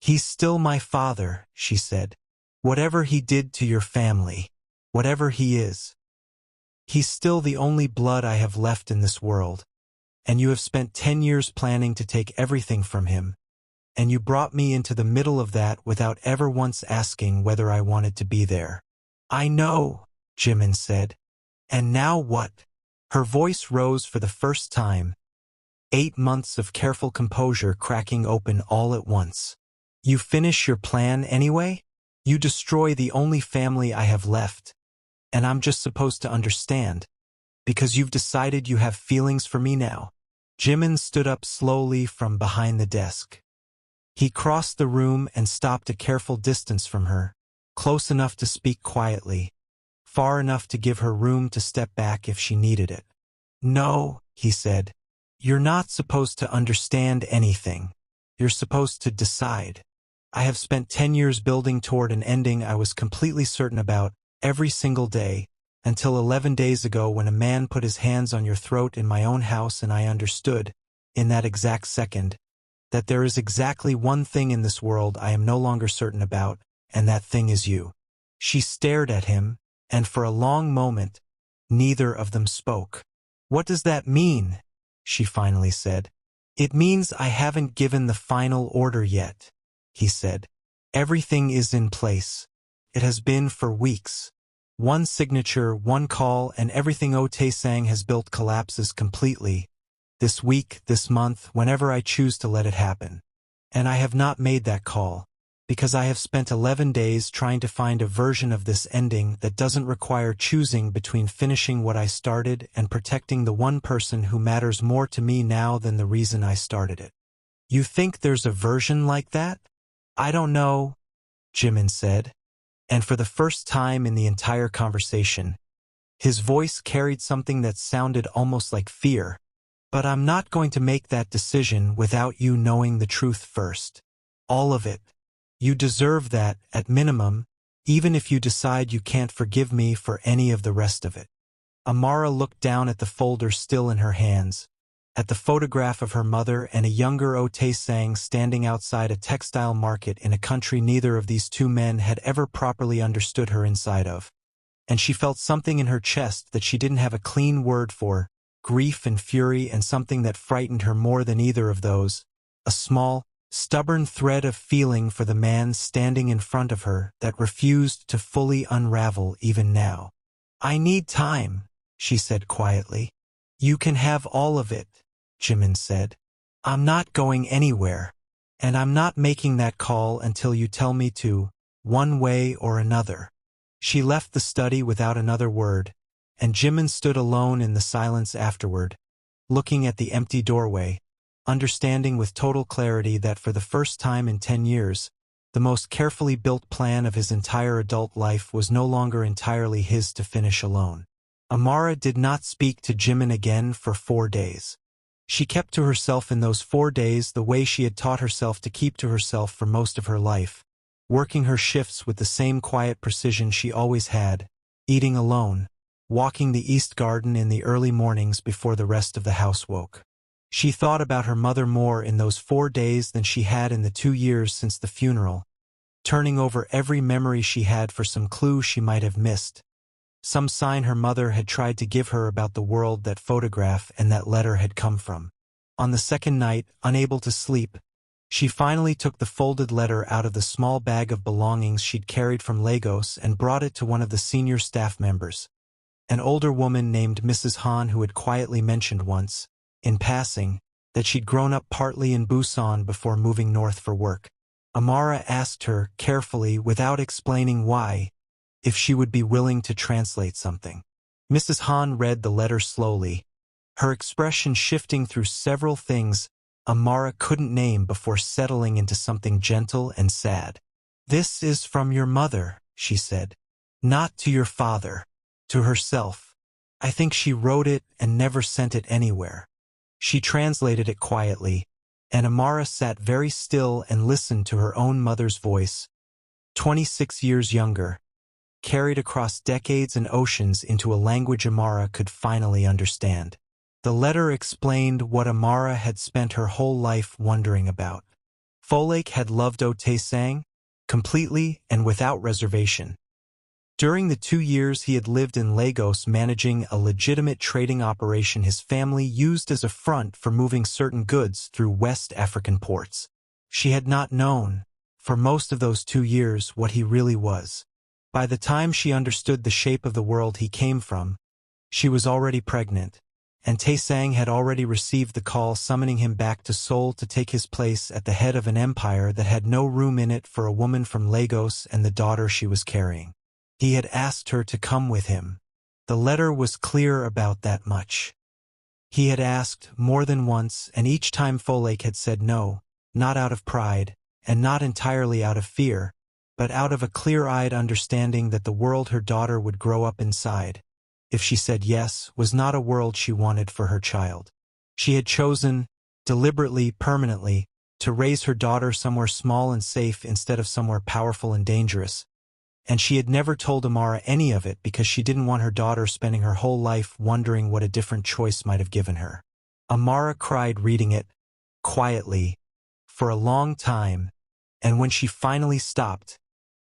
"He's still my father," she said. "Whatever he did to your family, whatever he is. He's still the only blood I have left in this world, and you have spent 10 years planning to take everything from him, and you brought me into the middle of that without ever once asking whether I wanted to be there." "I know," Jimin said. "And now what?" Her voice rose for the first time, 8 months of careful composure cracking open all at once. "You finish your plan anyway? You destroy the only family I have left, and I'm just supposed to understand, because you've decided you have feelings for me now." Jimin stood up slowly from behind the desk. He crossed the room and stopped a careful distance from her, close enough to speak quietly, far enough to give her room to step back if she needed it. "No," he said, "you're not supposed to understand anything. You're supposed to decide. I have spent 10 years building toward an ending I was completely certain about, every single day, until 11 days ago when a man put his hands on your throat in my own house and I understood, in that exact second, that there is exactly one thing in this world I am no longer certain about, and that thing is you. She stared at him, and for a long moment, neither of them spoke. What does that mean? She finally said. It means I haven't given the final order yet, he said. Everything is in place. It has been for weeks. One signature, one call, and everything Tae-sang has built collapses completely. This week, this month, whenever I choose to let it happen. And I have not made that call, because I have spent 11 days trying to find a version of this ending that doesn't require choosing between finishing what I started and protecting the one person who matters more to me now than the reason I started it. You think there's a version like that? I don't know, Jimin said. And for the first time in the entire conversation, his voice carried something that sounded almost like fear. But I'm not going to make that decision without you knowing the truth first. All of it. You deserve that, at minimum, even if you decide you can't forgive me for any of the rest of it. Amara looked down at the folder still in her hands, at the photograph of her mother and a younger Tae-sang standing outside a textile market in a country neither of these two men had ever properly understood her inside of. And she felt something in her chest that she didn't have a clean word for, grief and fury and something that frightened her more than either of those, a small, stubborn thread of feeling for the man standing in front of her that refused to fully unravel even now. I need time, she said quietly. You can have all of it, Jimin said. I'm not going anywhere, and I'm not making that call until you tell me to, one way or another. She left the study without another word, and Jimin stood alone in the silence afterward, looking at the empty doorway, understanding with total clarity that for the first time in 10 years, the most carefully built plan of his entire adult life was no longer entirely his to finish alone. Amara did not speak to Jimin again for 4 days. She kept to herself in those 4 days the way she had taught herself to keep to herself for most of her life, working her shifts with the same quiet precision she always had, eating alone, walking the East Garden in the early mornings before the rest of the house woke. She thought about her mother more in those 4 days than she had in the 2 years since the funeral, turning over every memory she had for some clue she might have missed, some sign her mother had tried to give her about the world that photograph and that letter had come from. On the second night, unable to sleep, she finally took the folded letter out of the small bag of belongings she'd carried from Lagos and brought it to one of the senior staff members, an older woman named Mrs. Han who had quietly mentioned once, in passing, that she'd grown up partly in Busan before moving north for work. Amara asked her, carefully, without explaining why, if she would be willing to translate something. Mrs. Han read the letter slowly, her expression shifting through several things Amara couldn't name before settling into something gentle and sad. This is from your mother, she said. Not to your father. To herself. I think she wrote it and never sent it anywhere. She translated it quietly, and Amara sat very still and listened to her own mother's voice, 26 years younger, carried across decades and oceans into a language Amara could finally understand. The letter explained what Amara had spent her whole life wondering about. Folake had loved Tae-sang, completely and without reservation. During the 2 years he had lived in Lagos managing a legitimate trading operation his family used as a front for moving certain goods through West African ports. She had not known, for most of those 2 years, what he really was. By the time she understood the shape of the world he came from, she was already pregnant, and Tae-sang had already received the call summoning him back to Seoul to take his place at the head of an empire that had no room in it for a woman from Lagos and the daughter she was carrying. He had asked her to come with him. The letter was clear about that much. He had asked more than once, and each time Folake had said no, not out of pride, and not entirely out of fear, but out of a clear-eyed understanding that the world her daughter would grow up inside, if she said yes, was not a world she wanted for her child. She had chosen, deliberately, permanently, to raise her daughter somewhere small and safe instead of somewhere powerful and dangerous. And she had never told Amara any of it because she didn't want her daughter spending her whole life wondering what a different choice might have given her. Amara cried reading it, quietly, for a long time, and when she finally stopped,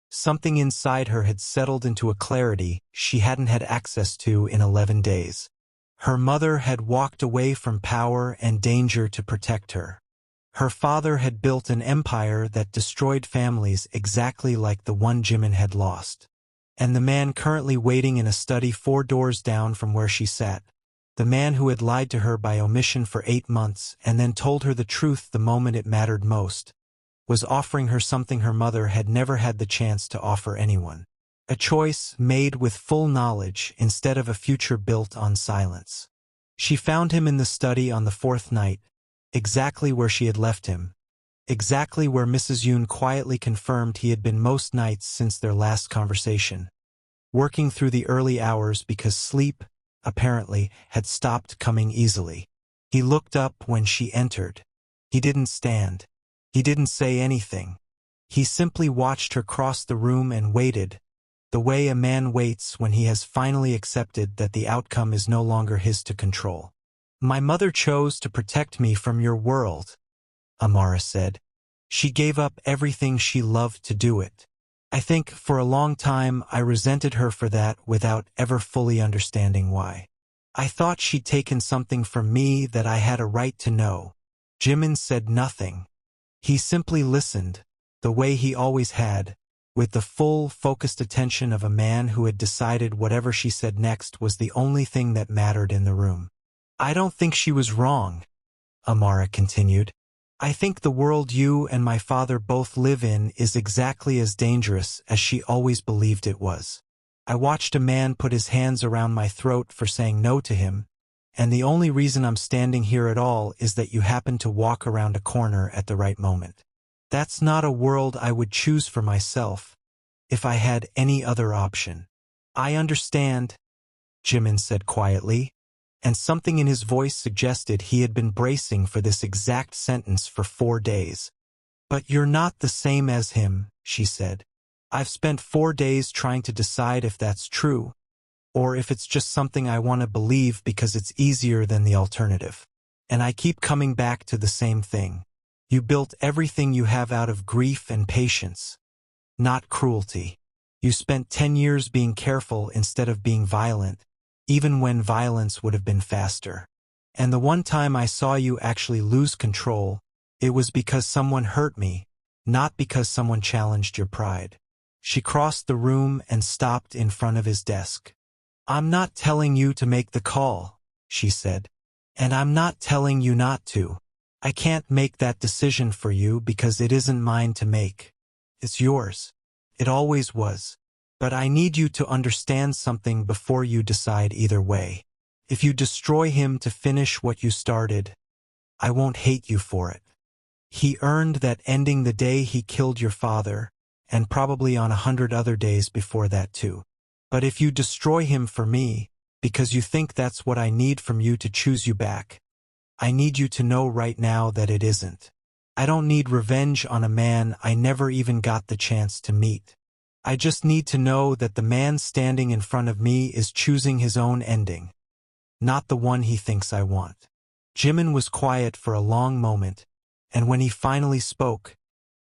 something inside her had settled into a clarity she hadn't had access to in 11 days. Her mother had walked away from power and danger to protect her. Her father had built an empire that destroyed families exactly like the one Jimin had lost. And the man currently waiting in a study 4 doors down from where she sat, the man who had lied to her by omission for 8 months and then told her the truth the moment it mattered most, was offering her something her mother had never had the chance to offer anyone. A choice made with full knowledge instead of a future built on silence. She found him in the study on the 4th night, exactly where she had left him, exactly where Mrs. Yoon quietly confirmed he had been most nights since their last conversation, working through the early hours because sleep, apparently, had stopped coming easily. He looked up when she entered. He didn't stand. He didn't say anything. He simply watched her cross the room and waited, the way a man waits when he has finally accepted that the outcome is no longer his to control. "My mother chose to protect me from your world," Amara said. "She gave up everything she loved to do it. I think for a long time I resented her for that without ever fully understanding why. I thought she'd taken something from me that I had a right to know." Jimin said nothing. He simply listened, the way he always had, with the full, focused attention of a man who had decided whatever she said next was the only thing that mattered in the room. "I don't think she was wrong," Amara continued. "I think the world you and my father both live in is exactly as dangerous as she always believed it was. I watched a man put his hands around my throat for saying no to him, and the only reason I'm standing here at all is that you happened to walk around a corner at the right moment. That's not a world I would choose for myself, if I had any other option." "I understand," Jimin said quietly, and something in his voice suggested he had been bracing for this exact sentence for 4 days. "But you're not the same as him," she said. "I've spent 4 days trying to decide if that's true, or if it's just something I want to believe because it's easier than the alternative. And I keep coming back to the same thing. You built everything you have out of grief and patience, not cruelty. You spent 10 years being careful instead of being violent, even when violence would have been faster. And the one time I saw you actually lose control, it was because someone hurt me, not because someone challenged your pride." She crossed the room and stopped in front of his desk. "I'm not telling you to make the call," she said. "And I'm not telling you not to. I can't make that decision for you because it isn't mine to make. It's yours. It always was. But I need you to understand something before you decide either way. If you destroy him to finish what you started, I won't hate you for it. He earned that ending the day he killed your father, and probably on 100 other days before that too. But if you destroy him for me, because you think that's what I need from you to choose you back, I need you to know right now that it isn't. I don't need revenge on a man I never even got the chance to meet. I just need to know that the man standing in front of me is choosing his own ending, not the one he thinks I want." Jimin was quiet for a long moment, and when he finally spoke,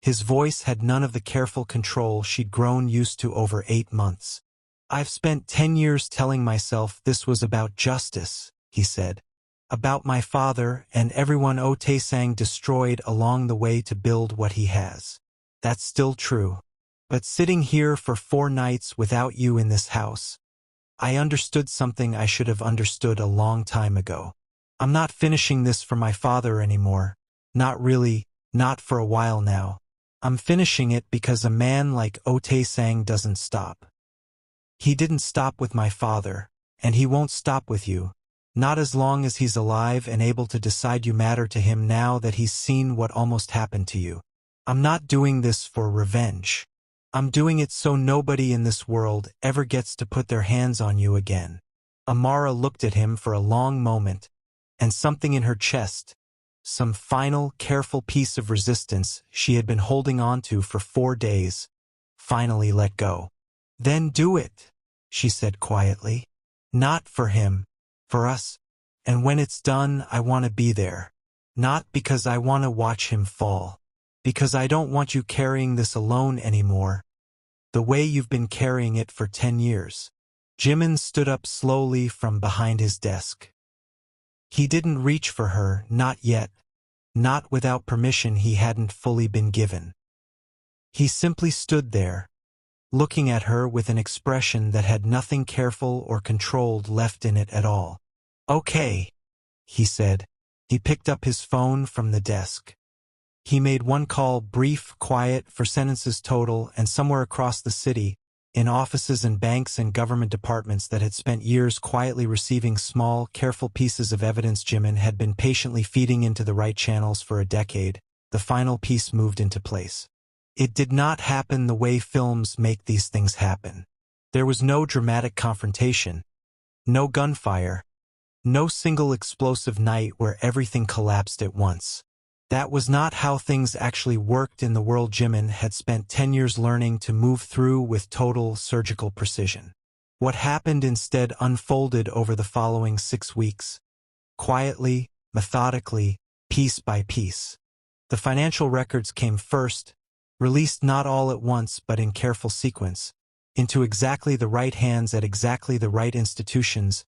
his voice had none of the careful control she'd grown used to over 8 months. "I've spent 10 years telling myself this was about justice," he said. "About my father and everyone Otae-sang destroyed along the way to build what he has. That's still true. But sitting here for 4 nights without you in this house, I understood something I should have understood a long time ago. I'm not finishing this for my father anymore. Not really, not for a while now. I'm finishing it because a man like Otae-sang doesn't stop. He didn't stop with my father, and he won't stop with you. Not as long as he's alive and able to decide you matter to him now that he's seen what almost happened to you. I'm not doing this for revenge. I'm doing it so nobody in this world ever gets to put their hands on you again." Amara looked at him for a long moment, and something in her chest, Some final, careful piece of resistance she had been holding on to for 4 days, finally let go. "Then do it," she said quietly. "Not for him, for us. And when it's done, I want to be there. Not because I want to watch him fall. Because I don't want you carrying this alone anymore, the way you've been carrying it for 10 years. Jimin stood up slowly from behind his desk. He didn't reach for her, not yet. Not without permission he hadn't fully been given. He simply stood there, looking at her with an expression that had nothing careful or controlled left in it at all. "Okay," he said. He picked up his phone from the desk. He made one call, brief, quiet, for sentences total, and somewhere across the city, in offices and banks and government departments that had spent years quietly receiving small, careful pieces of evidence Jimin had been patiently feeding into the right channels for a decade, the final piece moved into place. It did not happen the way films make these things happen. There was no dramatic confrontation, no gunfire, no single explosive night where everything collapsed at once. That was not how things actually worked in the world Jimin had spent 10 years learning to move through with total surgical precision. What happened instead unfolded over the following 6 weeks, quietly, methodically, piece by piece. The financial records came first, released not all at once but in careful sequence, into exactly the right hands at exactly the right institutions,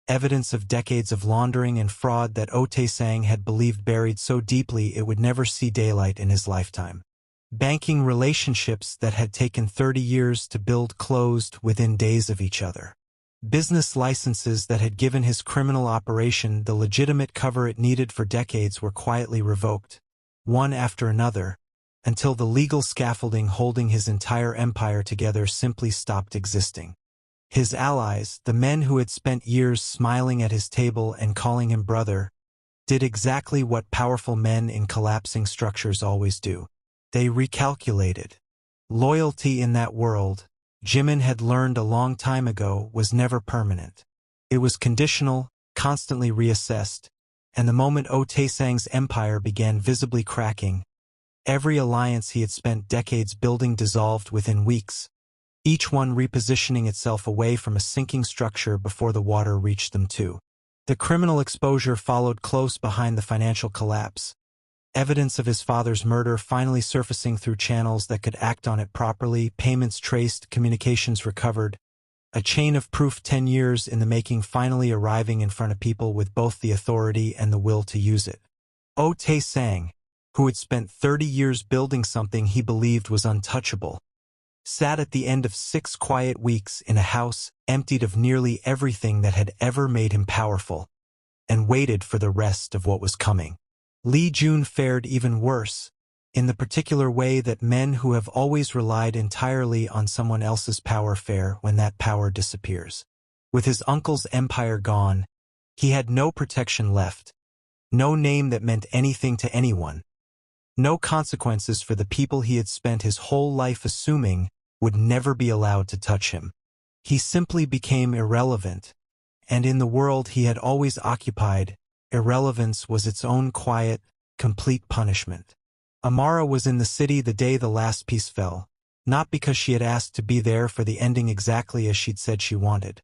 evidence of decades of laundering and fraud that Tae-sang had believed buried so deeply it would never see daylight in his lifetime. Banking relationships that had taken 30 years to build closed within days of each other. Business licenses that had given his criminal operation the legitimate cover it needed for decades were quietly revoked, one after another, until the legal scaffolding holding his entire empire together simply stopped existing. His allies, the men who had spent years smiling at his table and calling him brother, did exactly what powerful men in collapsing structures always do. They recalculated. Loyalty in that world, Jimin had learned a long time ago, was never permanent. It was conditional, constantly reassessed, and the moment Tae-sang's empire began visibly cracking, every alliance he had spent decades building dissolved within weeks, each one repositioning itself away from a sinking structure before the water reached them too. The criminal exposure followed close behind the financial collapse, evidence of his father's murder finally surfacing through channels that could act on it properly, payments traced, communications recovered, a chain of proof 10 years in the making finally arriving in front of people with both the authority and the will to use it. Tae-sang, who had spent 30 years building something he believed was untouchable, sat at the end of 6 quiet weeks in a house emptied of nearly everything that had ever made him powerful, and waited for the rest of what was coming. Lee Jun fared even worse, in the particular way that men who have always relied entirely on someone else's power fare when that power disappears. With his uncle's empire gone, he had no protection left, no name that meant anything to anyone, no consequences for the people he had spent his whole life assuming would never be allowed to touch him. He simply became irrelevant, and in the world he had always occupied, irrelevance was its own quiet, complete punishment. Amara was in the city the day the last piece fell, not because she had asked to be there for the ending exactly as she'd said she wanted,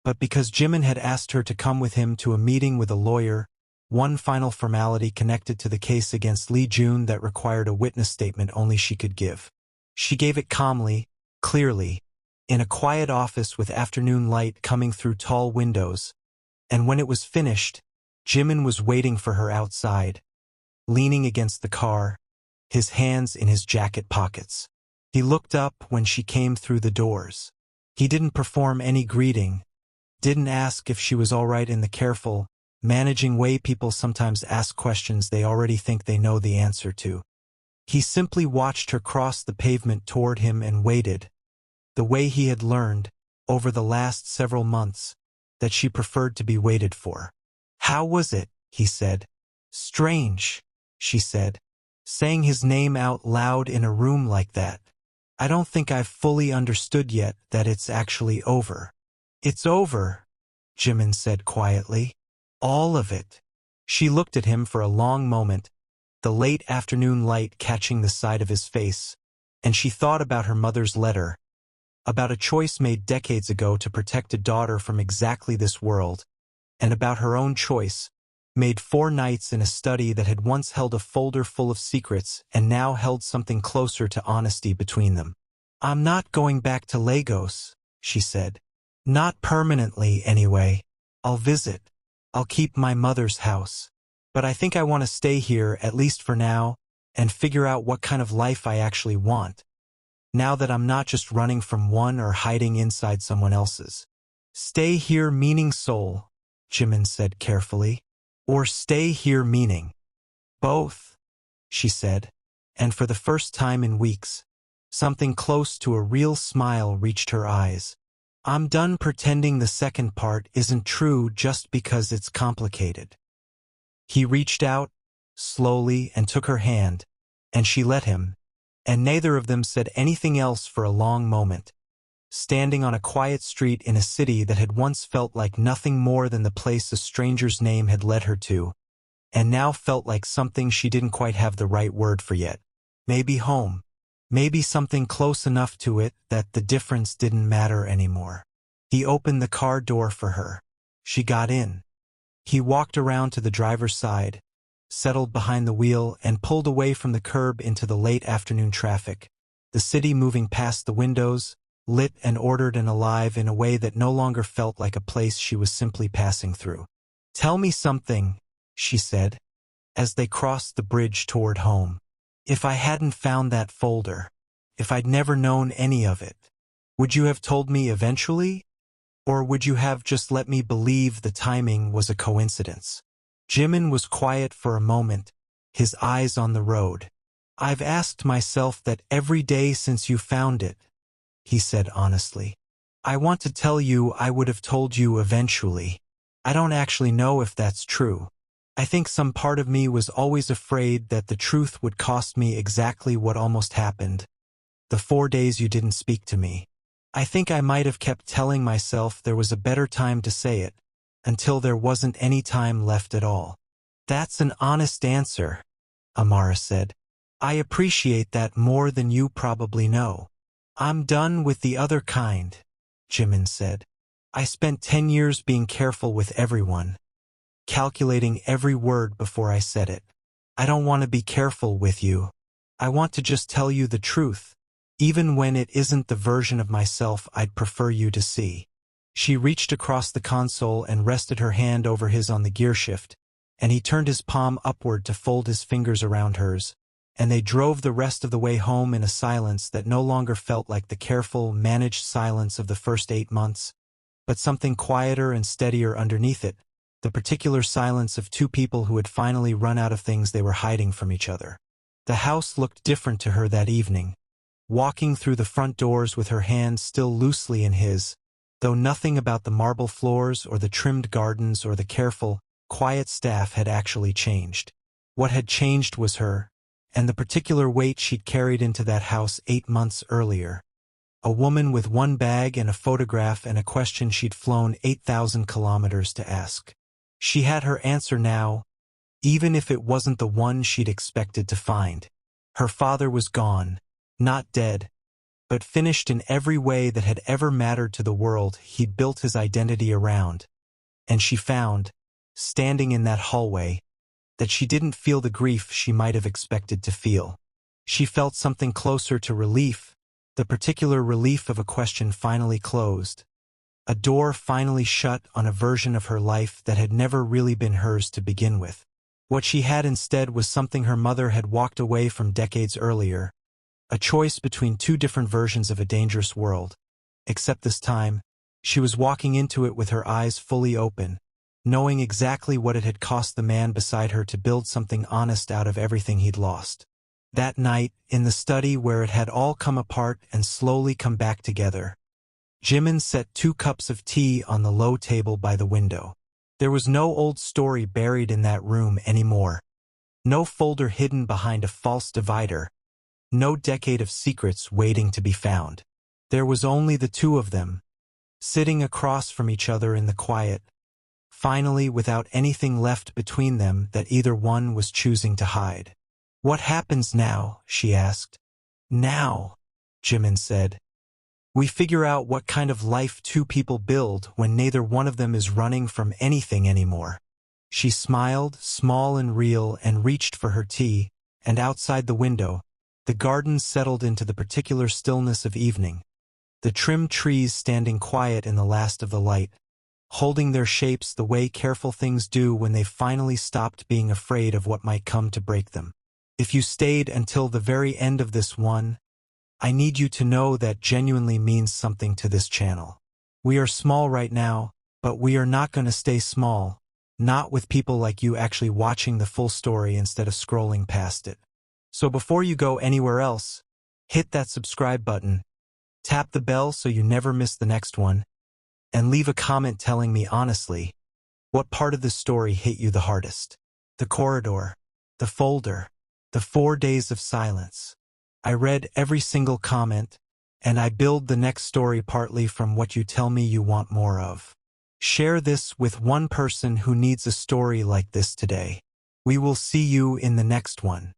but because Jimin had asked her to come with him to a meeting with a lawyer, one final formality connected to the case against Lee Jun that required a witness statement only she could give. She gave it calmly, clearly, in a quiet office with afternoon light coming through tall windows, and when it was finished, Jimin was waiting for her outside, leaning against the car, his hands in his jacket pockets. He looked up when she came through the doors. He didn't perform any greeting, didn't ask if she was all right in the careful, managing way people sometimes ask questions they already think they know the answer to. He simply watched her cross the pavement toward him and waited, the way he had learned, over the last several months, that she preferred to be waited for. "How was it?" he said. "Strange," she said, saying his name out loud in a room like that. "I don't think I've fully understood yet that it's actually over." "It's over," Jimin said quietly. "All of it. She looked at him for a long moment, the late afternoon light catching the side of his face, and she thought about her mother's letter, about a choice made decades ago to protect a daughter from exactly this world, and about her own choice, made 4 nights in a study that had once held a folder full of secrets and now held something closer to honesty between them. "I'm not going back to Lagos," she said. "Not permanently, anyway. I'll visit. I'll keep my mother's house. But I think I want to stay here, at least for now, and figure out what kind of life I actually want, now that I'm not just running from one or hiding inside someone else's." "Stay here meaning Seoul," Jimin said carefully. "Or stay here meaning both," she said, and for the first time in weeks, something close to a real smile reached her eyes. "I'm done pretending the second part isn't true just because it's complicated." He reached out, slowly, and took her hand, and she let him, and neither of them said anything else for a long moment, standing on a quiet street in a city that had once felt like nothing more than the place a stranger's name had led her to, and now felt like something she didn't quite have the right word for yet. Maybe home. Maybe something close enough to it that the difference didn't matter anymore. He opened the car door for her. She got in. He walked around to the driver's side, settled behind the wheel, and pulled away from the curb into the late afternoon traffic, the city moving past the windows, lit and ordered and alive in a way that no longer felt like a place she was simply passing through. "Tell me something," she said, as they crossed the bridge toward home. "If I hadn't found that folder, if I'd never known any of it, would you have told me eventually? Or would you have just let me believe the timing was a coincidence?" Jimin was quiet for a moment, his eyes on the road. "I've asked myself that every day since you found it," he said honestly. "I want to tell you I would have told you eventually. I don't actually know if that's true. I think some part of me was always afraid that the truth would cost me exactly what almost happened. The 4 days you didn't speak to me. I think I might have kept telling myself there was a better time to say it, until there wasn't any time left at all." "That's an honest answer," Amara said. "I appreciate that more than you probably know." "I'm done with the other kind," Jimin said. "I spent 10 years being careful with everyone, calculating every word before I said it. I don't want to be careful with you. I want to just tell you the truth, even when it isn't the version of myself I'd prefer you to see." She reached across the console and rested her hand over his on the gearshift, and he turned his palm upward to fold his fingers around hers, and they drove the rest of the way home in a silence that no longer felt like the careful, managed silence of the first 8 months, but something quieter and steadier underneath it, the particular silence of 2 people who had finally run out of things they were hiding from each other. The house looked different to her that evening, walking through the front doors with her hand still loosely in his, though nothing about the marble floors or the trimmed gardens or the careful, quiet staff had actually changed. What had changed was her, and the particular weight she'd carried into that house 8 months earlier. A woman with 1 bag and a photograph and a question she'd flown 8,000 kilometers to ask. She had her answer now, even if it wasn't the one she'd expected to find. Her father was gone, not dead, but finished in every way that had ever mattered to the world he'd built his identity around. And she found, standing in that hallway, that she didn't feel the grief she might have expected to feel. She felt something closer to relief, the particular relief of a question finally closed, a door finally shut on a version of her life that had never really been hers to begin with. What she had instead was something her mother had walked away from decades earlier, a choice between 2 different versions of a dangerous world, except this time, she was walking into it with her eyes fully open, knowing exactly what it had cost the man beside her to build something honest out of everything he'd lost. That night, in the study where it had all come apart and slowly come back together, Jimin set 2 cups of tea on the low table by the window. There was no old story buried in that room anymore. No folder hidden behind a false divider. No decade of secrets waiting to be found. There was only the 2 of them, sitting across from each other in the quiet, finally without anything left between them that either one was choosing to hide. "What happens now?" she asked. "Now," Jimin said. "We figure out what kind of life two people build when neither one of them is running from anything anymore." She smiled, small and real, and reached for her tea, and outside the window, the garden settled into the particular stillness of evening, the trimmed trees standing quiet in the last of the light, holding their shapes the way careful things do when they've finally stopped being afraid of what might come to break them. If you stayed until the very end of this one, I need you to know that genuinely means something to this channel. We are small right now, but we are not going to stay small, not with people like you actually watching the full story instead of scrolling past it. So before you go anywhere else, hit that subscribe button, tap the bell so you never miss the next one, and leave a comment telling me honestly, what part of the story hit you the hardest? The corridor, the folder, the 4 days of silence. I read every single comment, and I build the next story partly from what you tell me you want more of. Share this with one person who needs a story like this today. We will see you in the next one.